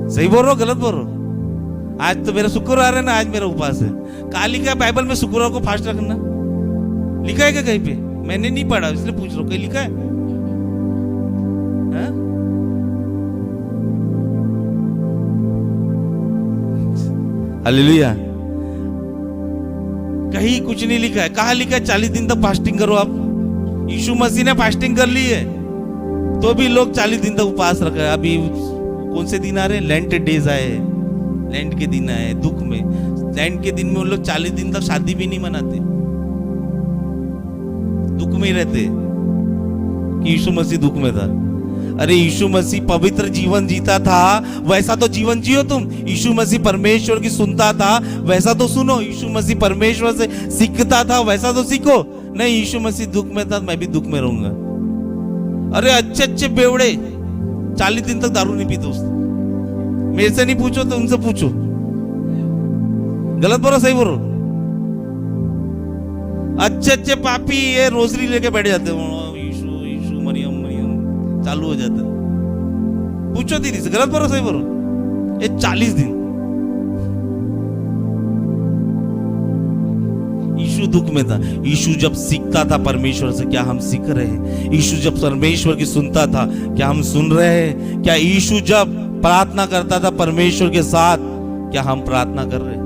सही बोल रहा हो गलत बोल रहा हो? आज तो मेरा शुक्रवार है ना, आज मेरा उपवास है। कहाँ लिखा है बाइबल में शुक्रवार को फास्ट रखना? लिखा है क्या कहीं पे? मैंने नहीं पढ़ा इसलिए पूछ रहा हूं, कहीं लिखा है? हालेलुया। कहीं कुछ नहीं लिखा है। कहाँ लिखा है 40 दिन तक फास्टिंग करो आप? यीशु मसीह ने फास्टिंग कर ली है तो भी लोग 40 दिन तक उपवास रख रहे हैं। अभी कौन से दिन आ रहे हैं? लेंट डेज आए, लेंट के दिन आए। दुख में लेंट के दिन में उन लोग 40 दिन तक शादी भी नहीं मनाते, दुख में ही रहते कि यीशु मसीह दुख में था। अरे यीशु मसीह पवित्र जीवन जीता था, वैसा तो जीवन जियो तुम। यीशु मसीह परमेश्वर की सुनता था, वैसा तो सुनो। यीशु मसीह परमेश्वर से सीखता था, वैसा तो सीखो। नहीं, यीशु मसीह दुख में था, मैं भी दुख में रहूंगा। अरे अच्छे अच्छे बेवड़े 40 दिन तक दारू नहीं पीते उसने। मेरे से नहीं पूछो तो उनसे पूछो। गलत बोलो सही बोलो? अच्छे अच्छे पापी ये रोजरी लेके बैठ जाते हैं, यीशु यीशु मरियम मरियम चालू हो जाता है। पूछो दीदी से, गलत बोलो सही बोलो? ये 40 दिन यीशु दुख में था। यीशु जब सीखता था परमेश्वर से, क्या हम सीख रहे हैं? यीशु जब परमेश्वर की सुनता था, क्या हम सुन रहे हैं? क्या यीशु जब प्रार्थना करता था परमेश्वर के साथ, क्या हम प्रार्थना कर रहे हैं?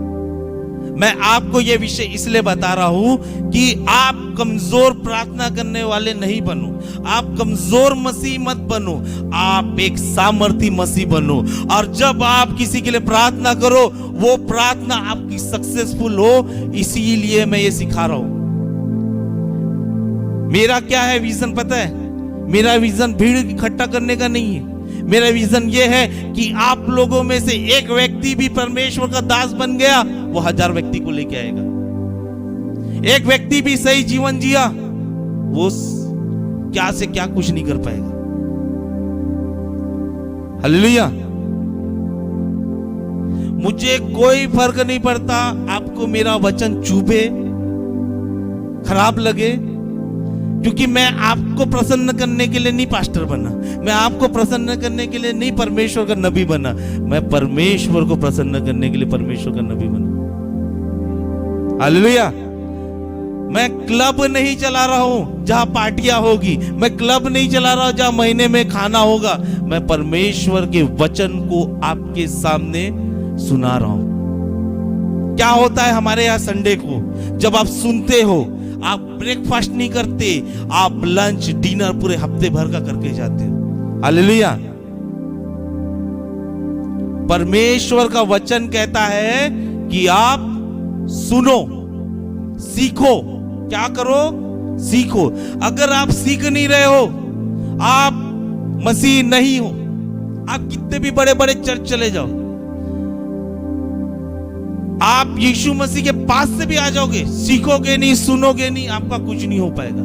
मैं आपको यह विषय इसलिए बता रहा हूं कि आप कमजोर प्रार्थना करने वाले नहीं बनो। आप कमजोर मसीह मत बनो, आप एक सामर्थी मसीह बनो। और जब आप किसी के लिए प्रार्थना करो, वो प्रार्थना आपकी सक्सेसफुल हो। इसीलिए मैं ये सिखा रहा हूं। मेरा क्या है विजन पता है? मेरा विजन भीड़ इकट्ठा करने का नहीं है। मेरा विजन ये है कि आप लोगों में से एक व्यक्ति भी परमेश्वर का दास बन गया, वो 1000 व्यक्ति को लेके आएगा। एक व्यक्ति भी सही जीवन जिया, वो क्या से क्या कुछ नहीं कर पाएगा। हालेलुया। मुझे कोई फर्क नहीं पड़ता आपको मेरा वचन चुभे, खराब लगे, क्योंकि मैं आपको प्रसन्न करने के लिए नहीं पास्टर बना। मैं आपको प्रसन्न करने के लिए नहीं परमेश्वर का नबी बना। मैं परमेश्वर को प्रसन्न करने के लिए परमेश्वर का नबी बना। हालेलुया। मैं क्लब नहीं चला रहा हूं जहां पार्टियां होगी। मैं क्लब नहीं चला रहा हूं जहां महीने में खाना होगा। मैं परमेश्वर के वचन को आपके सामने सुना रहा हूं। क्या होता है हमारे यहां संडे को? जब आप सुनते हो, आप ब्रेकफास्ट नहीं करते, आप लंच डिनर पूरे हफ्ते भर का करके जाते हो। हालेलुया। परमेश्वर का वचन कहता है कि आप सुनो, सीखो। क्या करो? सीखो। अगर आप सीख नहीं रहे हो, आप मसीह नहीं हो। आप कितने भी बड़े बड़े चर्च चले जाओ, आप यीशु मसीह के पास से भी आ जाओगे, सीखोगे नहीं, सुनोगे नहीं, आपका कुछ नहीं हो पाएगा।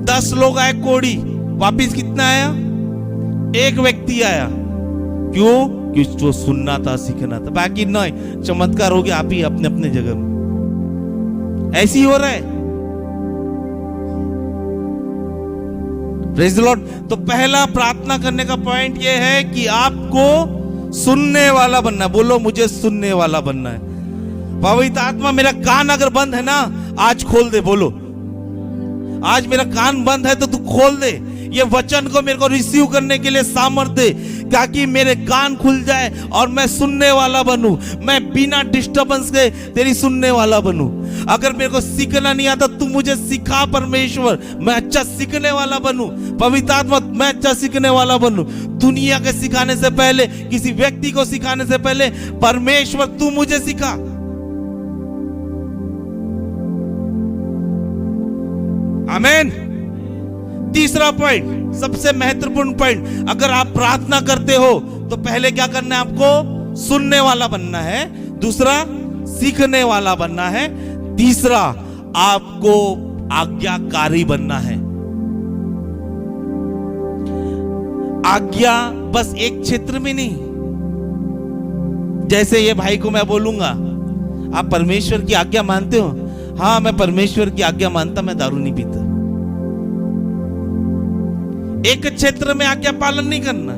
10 लोग आए कोड़ी, वापिस कितना आया? एक व्यक्ति आया। क्यों? क्योंकि जो सुनना था, सीखना था। बाकी नहीं, चमत्कार हो गया आप ही अपने अपने जगह में। ऐसी हो रहा है। Praise the Lord. तो पहला प्रार्थना करने का पॉइंट यह है कि आपको सुनने वाला बनना। बोलो, मुझे सुनने वाला बनना है। पवित्र आत्मा, मेरा कान अगर बंद है ना, आज खोल दे। बोलो, आज मेरा कान बंद है तो तू खोल दे, ये वचन को मेरे को रिसीव करने के लिए सामर्थ्य दे, ताकि मेरे कान खुल जाए और मैं सुनने वाला बनूं, मैं बिना डिस्टरबेंस के तेरी सुनने वाला बनूं। अगर मेरे को सीखना नहीं आता तू मुझे सिखा परमेश्वर, मैं अच्छा सीखने वाला बनूं। पवित्र आत्मा, मैं अच्छा सीखने वाला बनूं। दुनिया के सिखाने से पहले, किसी व्यक्ति को सिखाने से पहले, परमेश्वर तू मुझे सिखा। आमीन। तीसरा पॉइंट, सबसे महत्वपूर्ण पॉइंट, अगर आप प्रार्थना करते हो तो पहले क्या करना है? आपको सुनने वाला बनना है। दूसरा, सीखने वाला बनना है। तीसरा, आपको आज्ञाकारी बनना है। आज्ञा बस एक क्षेत्र में नहीं। जैसे ये भाई को मैं बोलूंगा, आप परमेश्वर की आज्ञा मानते हो? हाँ, मैं परमेश्वर की आज्ञा मानता, मैं दारू नहीं पीता। एक क्षेत्र में आज्ञा पालन नहीं करना।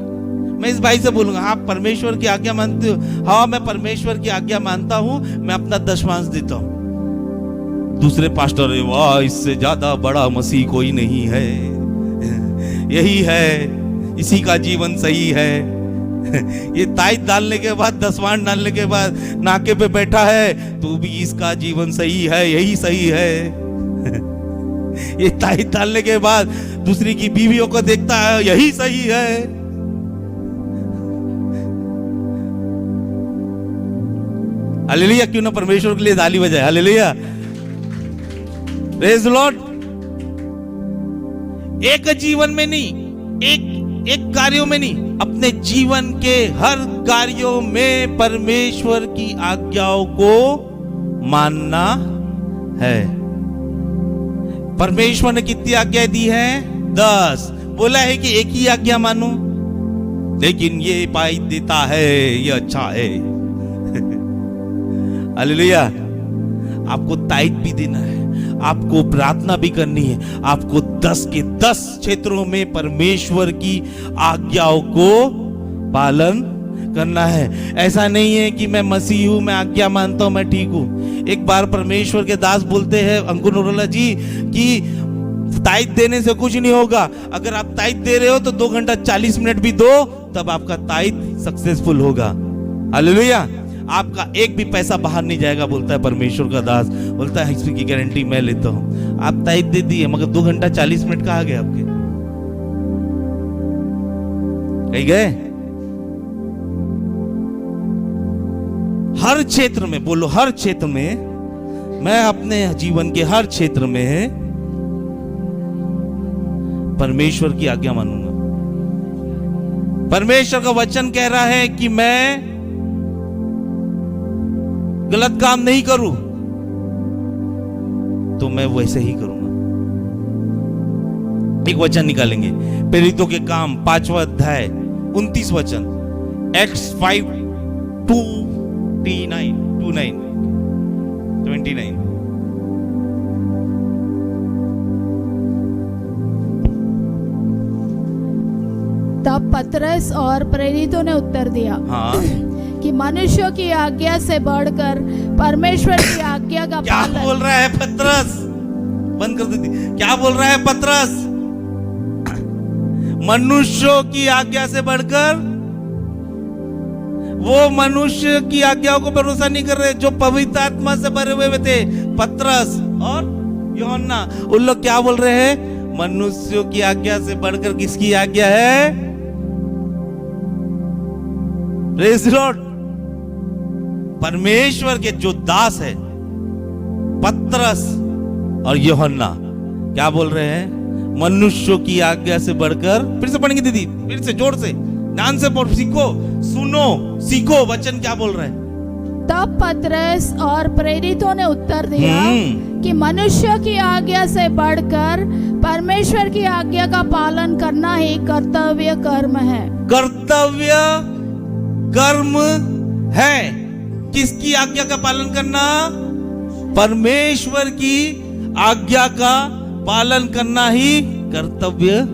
मैं इस भाई से बोलूंगा, आप परमेश्वर की आज्ञा मानते हो? हाँ, मैं परमेश्वर की आज्ञा मानता हूं, मैं अपना दशमांश देता हूं। दूसरे पास्टर, वाह, इससे ज्यादा बड़ा मसीह कोई नहीं है, यही है, इसी का जीवन सही है। ये ताइद डालने के बाद, दसवान डालने के बाद नाके पे बैठा है, तू भी इसका जीवन सही है, यही सही है। ये ताइद डालने के बाद दूसरी की बीवियों को देखता है, यही सही है। हालेलुया। क्यों ना परमेश्वर के लिए ताली बजाए। Hallelujah, praise the Lord. एक जीवन में नहीं, एक कार्यों में नहीं, अपने जीवन के हर कार्यों में परमेश्वर की आज्ञाओं को मानना है। परमेश्वर ने कितनी आज्ञा दी है? 10। बोला है कि एक ही आज्ञा मानो, लेकिन ये पाई देता है, ये अच्छा है। हालेलुया। आपको ताइद भी देना है, आपको प्रार्थना भी करनी है, आपको 10 के 10 क्षेत्रों में परमेश्वर की आज्ञाओं को पालन करना है। ऐसा नहीं है कि मैं मसीह हूं, मैं आज्ञा मानता हूं, मैं ठीक हूं। एक बार परमेश्वर के दास बोलते हैं अंकुर नरोला जी कि ताइद देने से कुछ नहीं होगा। अगर आप ताइद दे रहे हो तो 2 घंटा 40 मिनट भी दो, तब आपका ताइद सक्सेसफुल होगा। हालेलुया। आपका एक भी पैसा बाहर नहीं जाएगा, बोलता है परमेश्वर का दास। बोलता है इसकी गारंटी मैं लेता हूं। आप ताइद दे दिए, मगर 2 घंटा 40 मिनट कहाँ गए आपके? कहीं गए? हर क्षेत्र में, बोलो हर क्षेत्र में, मैं अपने जीवन के हर क्षेत्र में परमेश्वर की आज्ञा मानूंगा। परमेश्वर का वचन कह रहा है कि मैं गलत काम नहीं करूं, तो मैं वैसे ही करूंगा। एक वचन निकालेंगे, प्रेरितों के काम 5वां अध्याय 29 वचन, Acts 5:29. तब पतरस और प्रेरितों ने उत्तर दिया, हाँ, कि मनुष्यों की आज्ञा से बढ़कर परमेश्वर की आज्ञा का क्या पालन। बोल रहा है पतरस? बंद कर देती। क्या बोल रहा है पतरस? मनुष्यों की आज्ञा से बढ़कर, वो मनुष्य की आज्ञाओं को भरोसा नहीं कर रहे जो पवित्र आत्मा से भरे हुए थे। पतरस और यूहन्ना, उन लोग क्या बोल रहे हैं? मनुष्यों की आज्ञा से बढ़कर किसकी आज्ञा है? Praise the Lord. परमेश्वर के जो दास है पतरस और यूहन्ना, क्या बोल रहे हैं? मनुष्यों की आज्ञा से बढ़कर। फिर से पढ़ेंगे दीदी, फिर से जोर से, ध्यान से पढ़ो, सीखो, सुनो, सीखो वचन क्या बोल रहे हैं। तब पतरस और प्रेरितों ने उत्तर दिया कि मनुष्य की आज्ञा से बढ़कर परमेश्वर की आज्ञा का पालन करना ही कर्तव्य कर्म है। कर्तव्य कर्म है। किसकी आज्ञा का पालन करना? परमेश्वर की आज्ञा का पालन करना ही कर्तव्य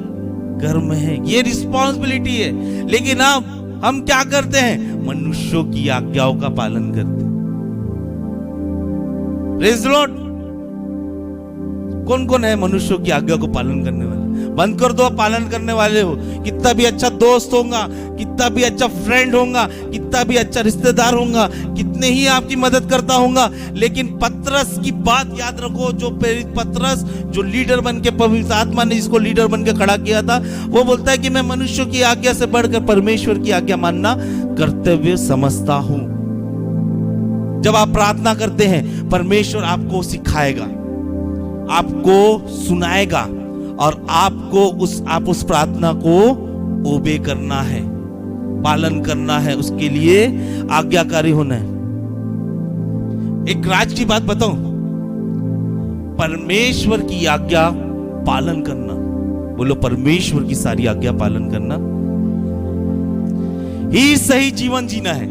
कर्म है। ये रिस्पॉन्सिबिलिटी है। लेकिन अब हम क्या करते हैं? मनुष्यों की आज्ञाओं का पालन करते हैं। Praise the Lord. कौन कौन है मनुष्यों की आज्ञा को पालन करने वाले? बंद कर दो पालन करने वाले हो। कितना भी अच्छा दोस्त होगा, कितना भी अच्छा फ्रेंड होगा, कितना भी अच्छा रिश्तेदार होगा, कितने ही आपकी मदद करता होगा, लेकिन पतरस की बात याद रखो। जो प्रेरित पतरस, जो लीडर बन के, पवित्र आत्मा ने जिसको लीडर बन के खड़ा किया था, वो बोलता है कि मैं मनुष्यों की आज्ञा से बढ़कर परमेश्वर की आज्ञा मानना कर्तव्य समझता हूं। जब आप प्रार्थना करते हैं, परमेश्वर आपको सिखाएगा, आपको सुनाएगा, और आपको आप उस प्रार्थना को ओबे करना है, पालन करना है, उसके लिए आज्ञाकारी होना है। एक राज की बात बताऊं, परमेश्वर की आज्ञा पालन करना, बोलो परमेश्वर की सारी आज्ञा पालन करना ही सही जीवन जीना है।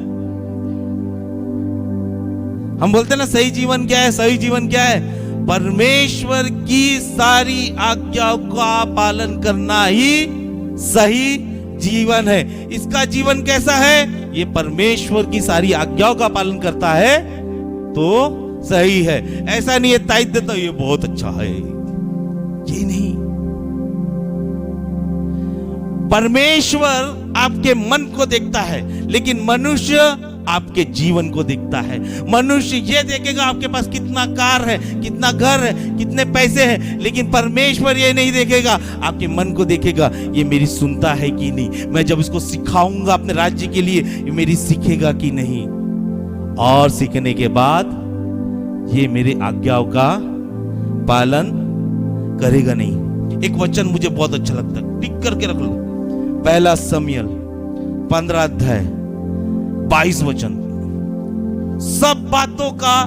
हम बोलते हैं ना, सही जीवन क्या है? सही जीवन क्या है? परमेश्वर की सारी आज्ञाओं का पालन करना ही सही जीवन है। इसका जीवन कैसा है? ये परमेश्वर की सारी आज्ञाओं का पालन करता है तो सही है। ऐसा नहीं है ताइद देता ये बहुत अच्छा है, ये नहीं। परमेश्वर आपके मन को देखता है, लेकिन मनुष्य आपके जीवन को देखता है। मनुष्य ये देखेगा आपके पास कितना कार है, कितना घर है, कितने पैसे हैं, लेकिन परमेश्वर ये नहीं देखेगा, आपके मन को देखेगा, ये मेरी सुनता है कि नहीं, मैं जब इसको सिखाऊंगा अपने राज्य के लिए, ये मेरी सीखेगा कि नहीं, और सीखने के बाद ये मेरे आज्ञाओं का पालन करेगा नहीं। एक वचन मुझे बहुत अच्छा लगता है, टिक करके रख लो। पहला शमूएल 15 अध्याय 22 वचन। सब बातों का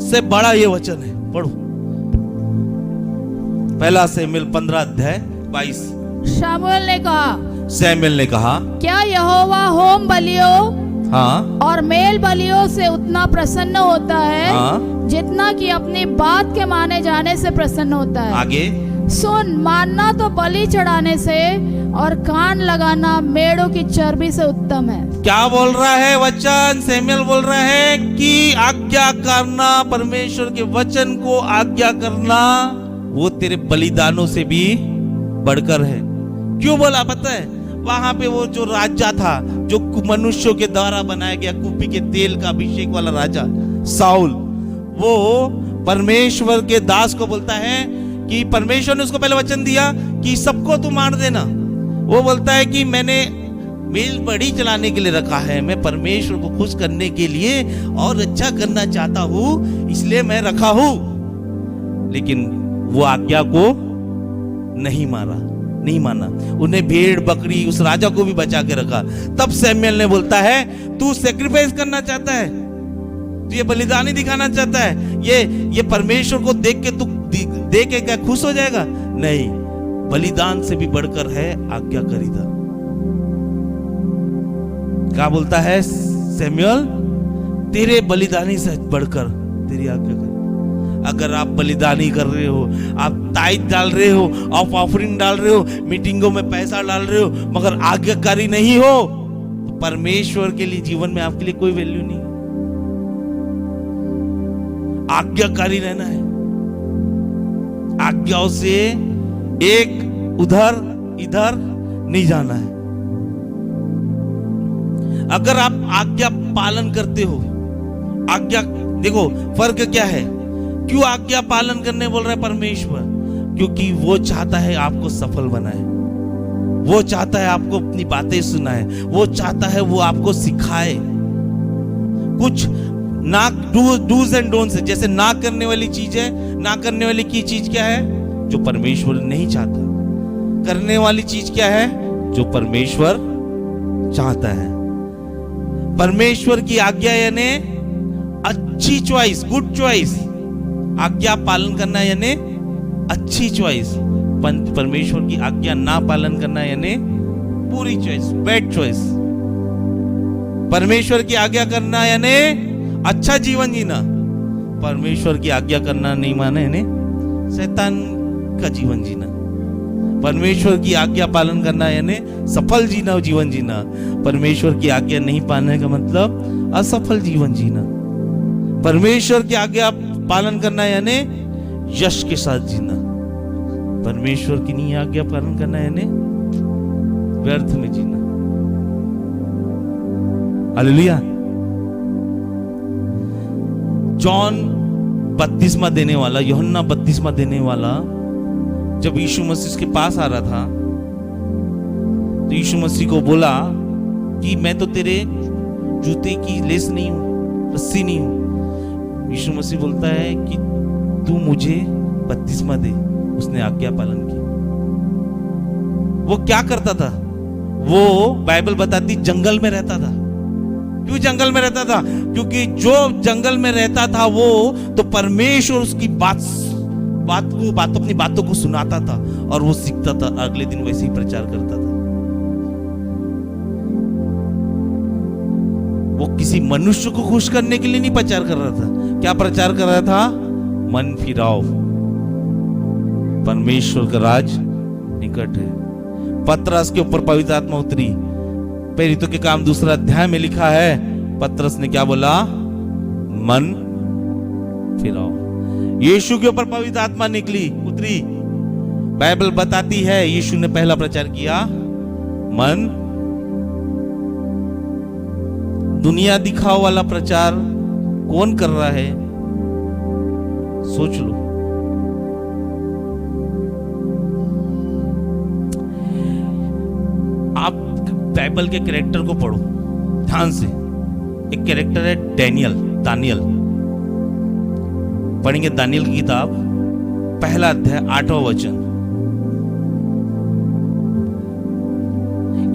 से बड़ा ये वचन है, पढ़ो। पहला शमूएल 15 अध्याय 22। शमूएल ने कहा, क्या यहोवा होम बलियों हाँ और मेल बलियों से उतना प्रसन्न होता है हाँ जितना कि अपनी बात के माने जाने से प्रसन्न होता है? आगे सुन, मानना तो बलि चढ़ाने से और कान लगाना मेढ़ों की चर्बी से उत्तम है। क्या बोल रहा है वचन? शमूएल बोल रहा है कि आज्ञा करना, परमेश्वर के वचन को आज्ञा करना, वो तेरे बलिदानों से भी बढ़कर है। क्यों बोला पता है? वहां पे वो जो राजा था, जो मनुष्यों के द्वारा बनाया गया कुपी के तेल का अभिषेक वाला राजा साउल, वो परमेश्वर के दास को बोलता है कि परमेश्वर ने उसको पहले वचन दिया कि सबको तू मार देना। वो बोलता है कि मैंने मेल बड़ी चलाने के लिए रखा है, मैं परमेश्वर को खुश करने के लिए और अच्छा करना चाहता हूं, इसलिए मैं रखा हूं। लेकिन वो आज्ञा को नहीं माना। उन्हें भेड़ बकरी, उस राजा को भी बचा के रखा। तब शमूएल ने बोलता है, तू सैक्रिफाइस करना चाहता है, तू ये बलिदानी दिखाना चाहता है, ये परमेश्वर को देख के तू देख के क्या खुश हो जाएगा? नहीं, बलिदान से भी बढ़कर है आज्ञाकारिता। क्या बोलता है शमूएल? तेरे बलिदानी से बढ़कर तेरी आज्ञाकारिता। अगर आप बलिदानी कर रहे हो, आप ताइद डाल रहे हो, आप ऑफरिंग डाल रहे हो, मीटिंगों में पैसा डाल रहे हो, मगर आज्ञाकारी नहीं हो, तो परमेश्वर के लिए जीवन में आपके लिए कोई वैल्यू नहीं। आज्ञाकारी रहना है, आज्ञाओं से एक उधर इधर नहीं जाना है। अगर आप आज्ञा पालन करते हो, आज्ञा देखो फर्क क्या है? क्यों आज्ञा पालन करने बोल रहा है परमेश्वर? क्योंकि वो चाहता है आपको सफल बनाए, वो चाहता है आपको अपनी बातें सुनाए, वो चाहता है वो आपको सिखाए कुछ ना डूज एंड डोंट्स। जैसे ना करने वाली चीज है, ना करने वाली की चीज क्या है? जो परमेश्वर नहीं चाहता। करने वाली चीज क्या है? जो परमेश्वर चाहता है। परमेश्वर की आज्ञा यानी अच्छी चॉइस, गुड चॉइस। आज्ञा पालन करना यानी अच्छी चॉइस। परमेश्वर की आज्ञा ना पालन करना यानी बुरी चॉइस, बैड चॉइस। परमेश्वर की आज्ञा करना यानी अच्छा जीवन जीना, परमेश्वर की आज्ञा करना नहीं माने यानी शैतान का जीवन जीना। परमेश्वर की आज्ञा पालन करना यानी सफल जीना, जीवन जीना। परमेश्वर की आज्ञा नहीं पाने का मतलब असफल जीवन जीना। परमेश्वर की आज्ञा पालन करना यानी यश के साथ जीना। परमेश्वर की नहीं आज्ञा पालन करना यानी व्यर्थ में जीना। हालेलुया। जॉन बपतिस्मा देने वाला, यूहन्ना बपतिस्मा देने वाला जब यीशु मसीह के पास आ रहा था तो यीशु मसीह को बोला कि मैं तो तेरे जूते की लेस नहीं हूं, रस्सी नहीं हूं। यीशु मसीह बोलता है कि तू मुझे बपतिस्मा दे। उसने आज्ञा पालन की। वो क्या करता था? वो बाइबल बताती जंगल में रहता था। क्यों जंगल में रहता था? क्योंकि जो जंगल में रहता था वो तो परमेश्वर उसकी अपनी बातों को सुनाता था और वो सीखता था, अगले दिन वैसे ही प्रचार करता था। वो किसी मनुष्य को खुश करने के लिए नहीं प्रचार कर रहा था। क्या प्रचार कर रहा था? मन फिराओ, परमेश्वर का राज निकट है। पतरस के ऊपर पवित्र आत्मा उतरी। प्रेरितों के काम 2 अध्याय में लिखा है, पतरस ने क्या बोला? मन फिराओ। यीशु के ऊपर पवित्र आत्मा उतरी। बाइबल बताती है यीशु ने पहला प्रचार किया मन। दुनिया दिखाओ वाला प्रचार कौन कर रहा है? सोच लो। आप बाइबल के कैरेक्टर को पढ़ो ध्यान से। एक कैरेक्टर है दानियल। पढ़ेंगे दानियल की किताब, पहला अध्याय 8वां वचन।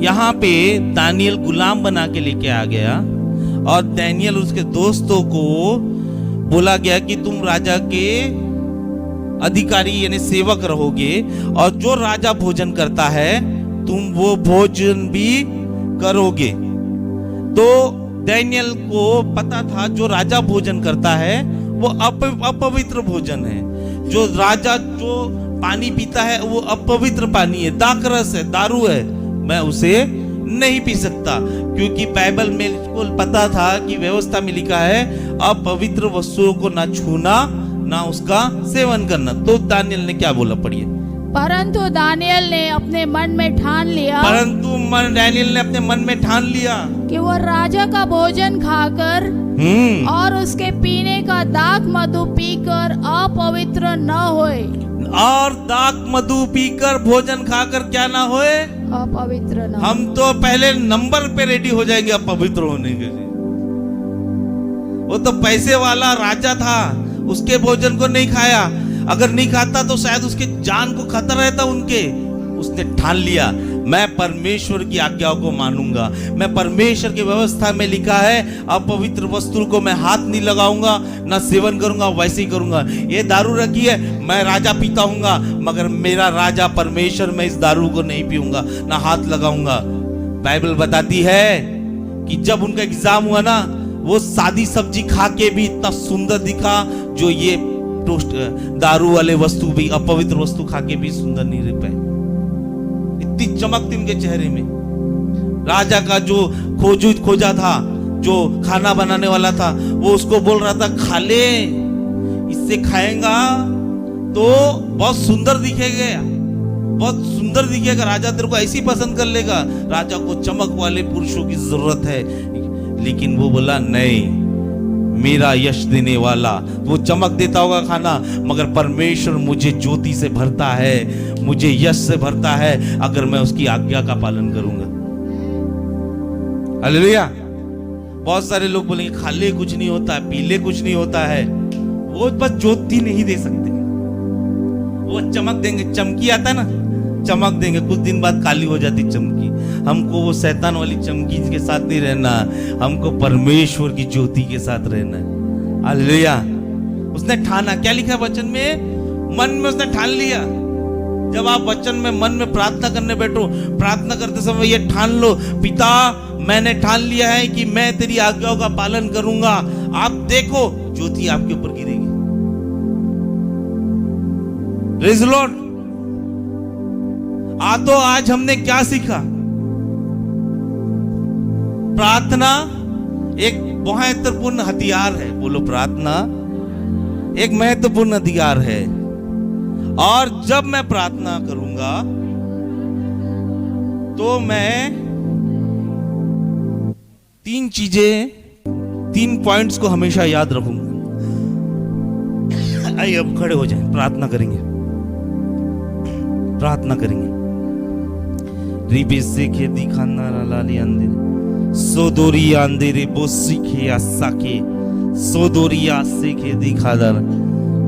यहां पे दानियल गुलाम बना के लेके आ गया और दानियल उसके दोस्तों को बोला गया कि तुम राजा के अधिकारी यानी सेवक रहोगे और जो राजा भोजन करता है तुम वो भोजन भी करोगे। तो दानियल को पता था जो राजा भोजन करता है वो अपवित्र भोजन है। जो राजा जो पानी पीता है वो अपवित्र पानी है, दाखरस है, दारू है, मैं उसे नहीं पी सकता। क्योंकि बाइबल में को पता था कि व्यवस्था में लिखा है अपवित्र वस्तुओं को ना छूना ना उसका सेवन करना। तो दानियल ने क्या बोला? पढ़िए। परंतु दानियल ने अपने मन में ठान लिया कि वो राजा का भोजन खाकर और उसके पीने का दाख मधु पीकर अपवित्र न होए। और दाख मधु पीकर भोजन खाकर क्या ना होए? अपवित्र न। हम तो पहले नंबर पे रेडी हो जाएंगे अपवित्र होने के लिए। वो तो पैसे वाला राजा था, उसके भोजन को नहीं खाया। अगर नहीं खाता तो शायद उसके जान को खतरा रहता उनके। उसने ठान लिया मैं परमेश्वर की आज्ञाओं को मानूंगा। मैं परमेश्वर की व्यवस्था में लिखा है अपवित्र वस्तु को मैं हाथ नहीं लगाऊंगा, ना सेवन करूंगा, वैसे ही करूंगा। ये दारू रखी है, मैं राजा पीता हूंगा, मगर मेरा राजा परमेश्वर, मैं इस दारू को नहीं पीऊंगा, ना हाथ लगाऊंगा। बाइबल बताती है कि जब उनका एग्जाम हुआ ना, वो सादी सब्जी खा के भी इतना सुंदर दिखा, जो ये दारू वाले वस्तु भी, अपवित्र वस्तु खा के भी सुंदर नहीं रह पाए। इतनी चमक थी उनके चेहरे में। राजा का जो खोजा था, जो खाना बनाने वाला था, वो उसको बोल रहा था खा ले, इससे खाएगा तो बहुत सुंदर दिखेगा, बहुत सुंदर दिखेगा, राजा तेरे को ऐसी पसंद कर लेगा। राजा को चमक वाले पुरुषों की जरूरत है। लेकिन वो बोला नहीं, मेरा यश देने वाला, वो चमक देता होगा खाना, मगर परमेश्वर मुझे ज्योति से भरता है, मुझे यश से भरता है अगर मैं उसकी आज्ञा का पालन करूंगा। हालेलुया। बहुत सारे लोग बोलेंगे खा ले कुछ नहीं होता है, पी ले कुछ नहीं होता है। वो बस ज्योति नहीं दे सकते, वो चमक देंगे। चमकी आता है ना, चमक देंगे, कुछ दिन बाद काली हो जाती चमकी। हमको वो शैतान वाली चमकी के साथ नहीं रहना, हमको परमेश्वर की ज्योति के साथ रहना है। हालेलुया। उसने ठाना, क्या लिखा है वचन में? मन में उसने ठान लिया। जब आप वचन में मन में प्रार्थना करने बैठो, प्रार्थना करते समय ये ठान लो, पिता मैंने ठान लिया है कि मैं तेरी आज्ञाओं का पालन करूंगा। आप देखो ज्योति आपके ऊपर गिरेगी। Praise the Lord. तो आज हमने क्या सीखा? प्रार्थना एक महत्वपूर्ण हथियार है। बोलो प्रार्थना एक महत्वपूर्ण हथियार है। और जब मैं प्रार्थना करूंगा तो मैं 3 पॉइंट्स को हमेशा याद रखूंगा। आइए अब खड़े हो जाएं, प्रार्थना करेंगे, प्रार्थना करेंगे। रिबे से के दिखाना लाली अंधेरे सोदोरी अंधेरे बोसी के आसाके सोदोरिया से के दिखादर।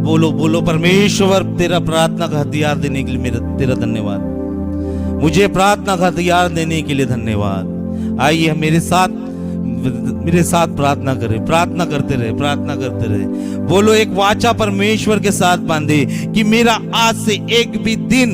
बोलो बोलो परमेश्वर, तेरा प्रार्थना का हथियार देने के लिए मेरा तेरा धन्यवाद। मुझे प्रार्थना का हथियार देने के लिए धन्यवाद। आइए मेरे साथ प्रार्थना करें, प्रार्थना करते रहे, प्रार्थना करते रहे। बोलो एक वाचा परमेश्वर के साथ बांधे कि मेरा आज से एक भी दिन,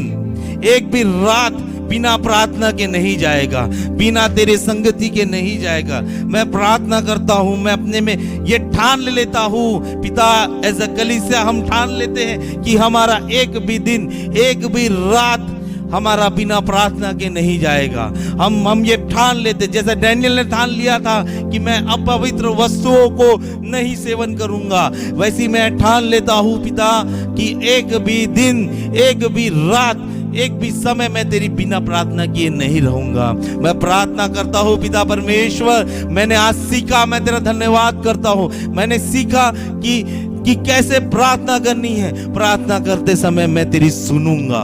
एक भी रात बिना प्रार्थना के नहीं जाएगा, बिना तेरे संगति के नहीं जाएगा। मैं प्रार्थना करता हूं, मैं अपने में ये ठान ले लेता हूं पिता, एज अ कलीसिया हम ठान लेते हैं कि हमारा एक भी दिन, एक भी रात हमारा बिना प्रार्थना के नहीं जाएगा। हम ये ठान लेते, जैसे डैनियल ने ठान लिया था कि मैं अपवित्र वस्तुओं को नहीं सेवन करूंगा, वैसे मैं ठान लेता हूं पिता कि एक भी दिन, एक भी रात, एक भी समय मैं तेरी बिना प्रार्थना किए नहीं रहूंगा। मैं प्रार्थना करता हूं पिता परमेश्वर, मैंने आज सीखा, मैं तेरा धन्यवाद करता हूं। मैंने सीखा कि कैसे प्रार्थना करनी है। प्रार्थना करते समय मैं तेरी सुनूंगा,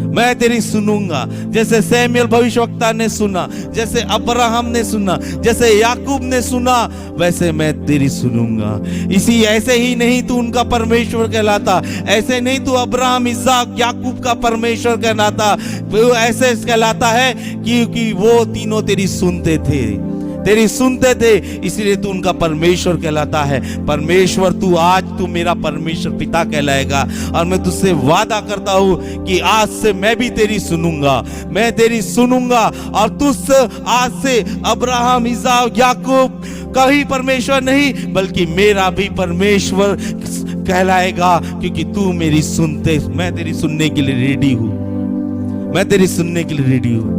मैं तेरी सुनूंगा। जैसे सैमुएल भविष्यवक्ता ने सुना, जैसे अब्राहम ने सुना, जैसे याकूब ने सुना, वैसे मैं तेरी सुनूंगा। इसी ऐसे ही नहीं तू उनका परमेश्वर कहलाता, ऐसे नहीं तू अब्राहम, इसहाक, याकूब का परमेश्वर कहलाता, वो ऐसे कहलाता है क्योंकि वो तीनों तेरी सुनते थे, तेरी सुनते थे, इसलिए तू उनका परमेश्वर कहलाता है। परमेश्वर आज तू मेरा परमेश्वर पिता कहलाएगा। और मैं तुझसे वादा करता हूं कि आज से मैं भी तेरी सुनूंगा, मैं तेरी सुनूंगा। और तुझसे आज से अब्राहम, इसहाक, याकूब का ही परमेश्वर नहीं बल्कि मेरा भी परमेश्वर कहलाएगा, क्योंकि तू मेरी सुनते, मैं तेरी सुनने के लिए रेडी हूं, मैं तेरी सुनने के लिए रेडी हूं।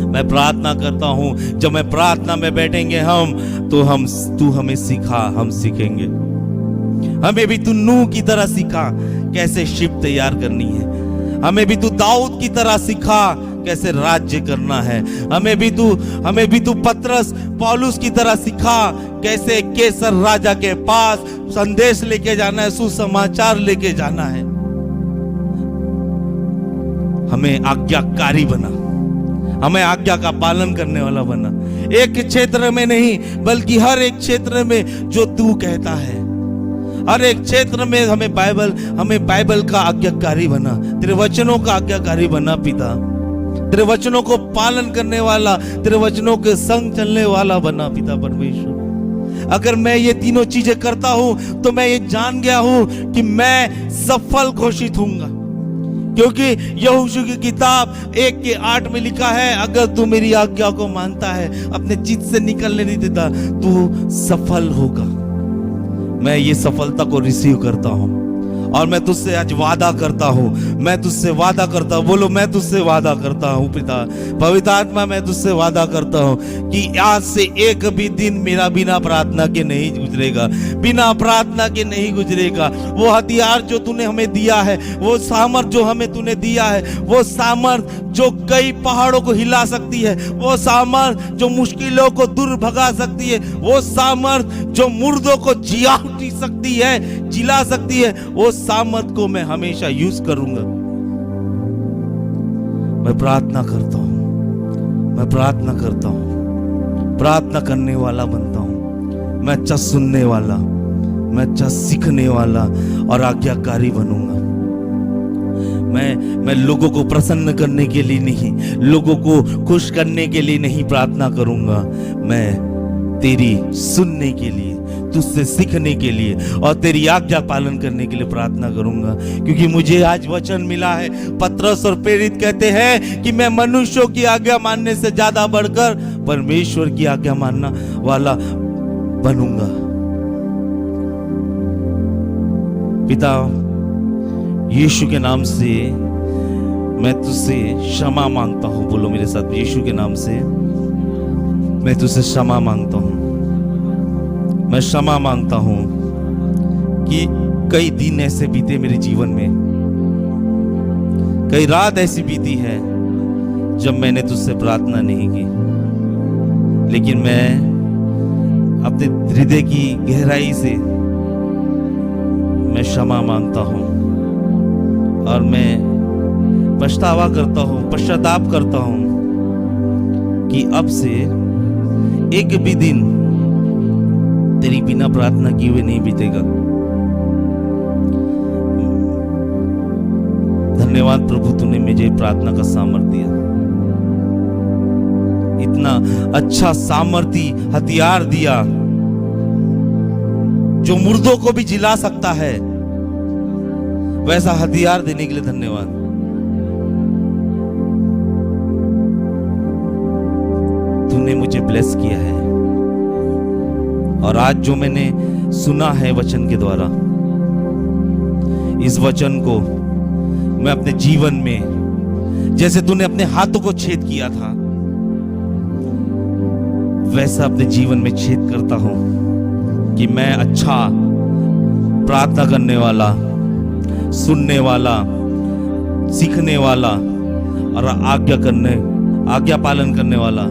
मैं प्रार्थना करता हूं, जब मैं प्रार्थना में बैठेंगे हम, तो तू हमें सिखा, हम सीखेंगे। हमें भी तू नूह की तरह सिखा कैसे शिप तैयार करनी है। हमें भी तू दाऊद की तरह सिखा कैसे राज्य करना है। हमें भी तू पतरस, पौलुस की तरह सिखा कैसे कैसर राजा के पास संदेश लेके जाना है, सुसमाचार लेके जाना है। हमें आज्ञाकारी बना, हमें आज्ञा का पालन करने वाला बना। एक क्षेत्र में नहीं बल्कि हर एक क्षेत्र में जो तू कहता है, हर एक क्षेत्र में हमें बाइबल का आज्ञाकारी बना, तेरे वचनों का आज्ञाकारी बना पिता। तेरे वचनों को पालन करने वाला, तेरे वचनों के संग चलने वाला बना पिता परमेश्वर। अगर मैं ये तीनों चीजें करता हूं तो मैं ये जान गया हूं कि मैं सफल घोषित होऊंगा, क्योंकि यहोशू की किताब 1:8 में लिखा है, अगर तू मेरी आज्ञा को मानता है, अपने चित्त से निकलने नहीं देता, तू सफल होगा। मैं ये सफलता को रिसीव करता हूं और मैं तुझसे आज वादा करता हूं, मैं तुझसे वादा करता हूं। बोलो मैं तुझसे वादा करता हूं पिता, पवित्र आत्मा मैं तुझसे वादा करता हूं कि आज से एक भी दिन मेरा बिना प्रार्थना के नहीं गुजरेगा, बिना प्रार्थना के नहीं गुजरेगा। वो हथियार जो तूने हमें दिया है, वो सामर्थ जो हमें तूने दिया है, वो सामर्थ जो कई पहाड़ों को हिला सकती है, वो सामर्थ जो मुश्किलों को दूर भगा सकती है, वो सामर्थ जो मुर्दों को जिया सकती है, जिला सकती है, वो सामर्थ को मैं हमेशा यूज करूंगा। मैं प्रार्थना करता हूं, मैं प्रार्थना करता हूं, प्रार्थना करने वाला बनता हूं। मैं अच्छा सुनने वाला, मैं अच्छा सीखने वाला और आज्ञाकारी बनूंगा। मैं लोगों को प्रसन्न करने के लिए नहीं, लोगों को खुश करने के लिए नहीं प्रार्थना करूंगा। मैं तेरी सुनने के लिए, तुझसे सीखने के लिए और तेरी आज्ञा पालन करने के लिए प्रार्थना करूंगा। क्योंकि मुझे आज वचन मिला है, पतरस और प्रेरित कहते हैं कि मैं मनुष्यों की आज्ञा मानने से ज्यादा बढ़कर परमेश्वर की आज्ञा मानना वाला बनूंगा। पिता, यीशु के नाम से मैं तुझसे क्षमा मांगता हूं। बोलो मेरे साथ, यीशु के नाम से मैं तुझसे क्षमा मांगता हूं। मैं क्षमा मांगता हूं कि कई दिन ऐसे बीते मेरे जीवन में, कई रात ऐसी बीती है जब मैंने तुझसे प्रार्थना नहीं की, लेकिन मैं अपने हृदय की गहराई से मैं क्षमा मांगता हूं और मैं पछतावा करता हूं, पश्चाताप करता हूं कि अब से एक भी दिन तेरी बिना प्रार्थना किए हुए नहीं बीतेगा। धन्यवाद प्रभु, तूने मुझे प्रार्थना का सामर्थ्य दिया, इतना अच्छा सामर्थ्य हथियार दिया जो मुर्दों को भी जिला सकता है, वैसा हथियार देने के लिए धन्यवाद। तूने मुझे ब्लेस किया है और आज जो मैंने सुना है वचन के द्वारा, इस वचन को मैं अपने जीवन में जैसे तूने अपने हाथों को छेद किया था वैसा अपने जीवन में छेद करता हूं कि मैं अच्छा प्रार्थना करने वाला, सुनने वाला, सीखने वाला और आज्ञा पालन करने वाला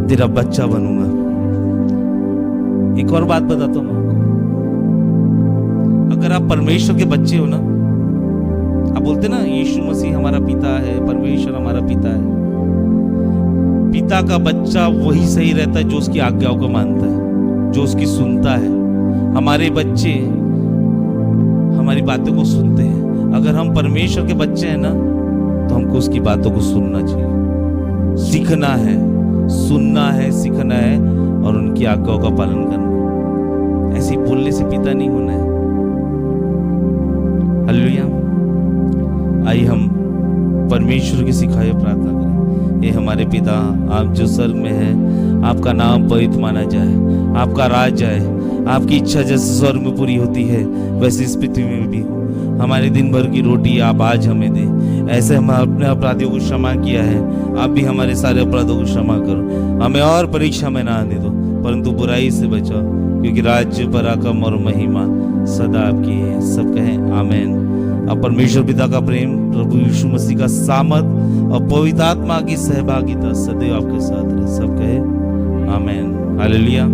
तेरा बच्चा बनूंगा। एक और बात बताता हूं आपको, अगर आप परमेश्वर के बच्चे हो ना, आप बोलते ना यीशु मसीह हमारा पिता है, परमेश्वर हमारा पिता है। पिता का बच्चा वही सही रहता है जो उसकी आज्ञाओं को मानता है, जो उसकी सुनता है। हमारे बच्चे हमारी बातों को सुनते हैं। अगर हम परमेश्वर के बच्चे हैं ना, तो हमको उसकी बातों को सुनना चाहिए, सीखना है, सुनना है, सीखना है और उनकी आज्ञाओं का पालन करना है। ऐसे बोलने से पिता नहीं होना है। हालेलुया। आइए हम परमेश्वर की सिखाई प्रार्थना करें। ये हमारे पिता, आप जो स्वर्ग में हैं, आपका नाम पवित्र माना जाए, आपका राज आए, आपकी इच्छा जैसे स्वर्ग में पूरी होती है वैसे इस पृथ्वी में भी हो। हमारे दिन भर की रोटी आप आज हमें दें। ऐसे हम अपने अपराधियों को क्षमा किया है, आप भी हमारे सारे अपराधों को क्षमा करो। हमें और परीक्षा में ना आने दो, परंतु बुराई से बचाओ, क्योंकि राज्य, पराक्रम और महिमा सदा आपकी है। सब कहें आमीन। अब परमेश्वर पिता का प्रेम, प्रभु यीशु मसीह का सामर्थ और पवित्र आत्मा की सहभागिता सदैव आपके साथ रहे। सब कहे आमीन। हालेलुया।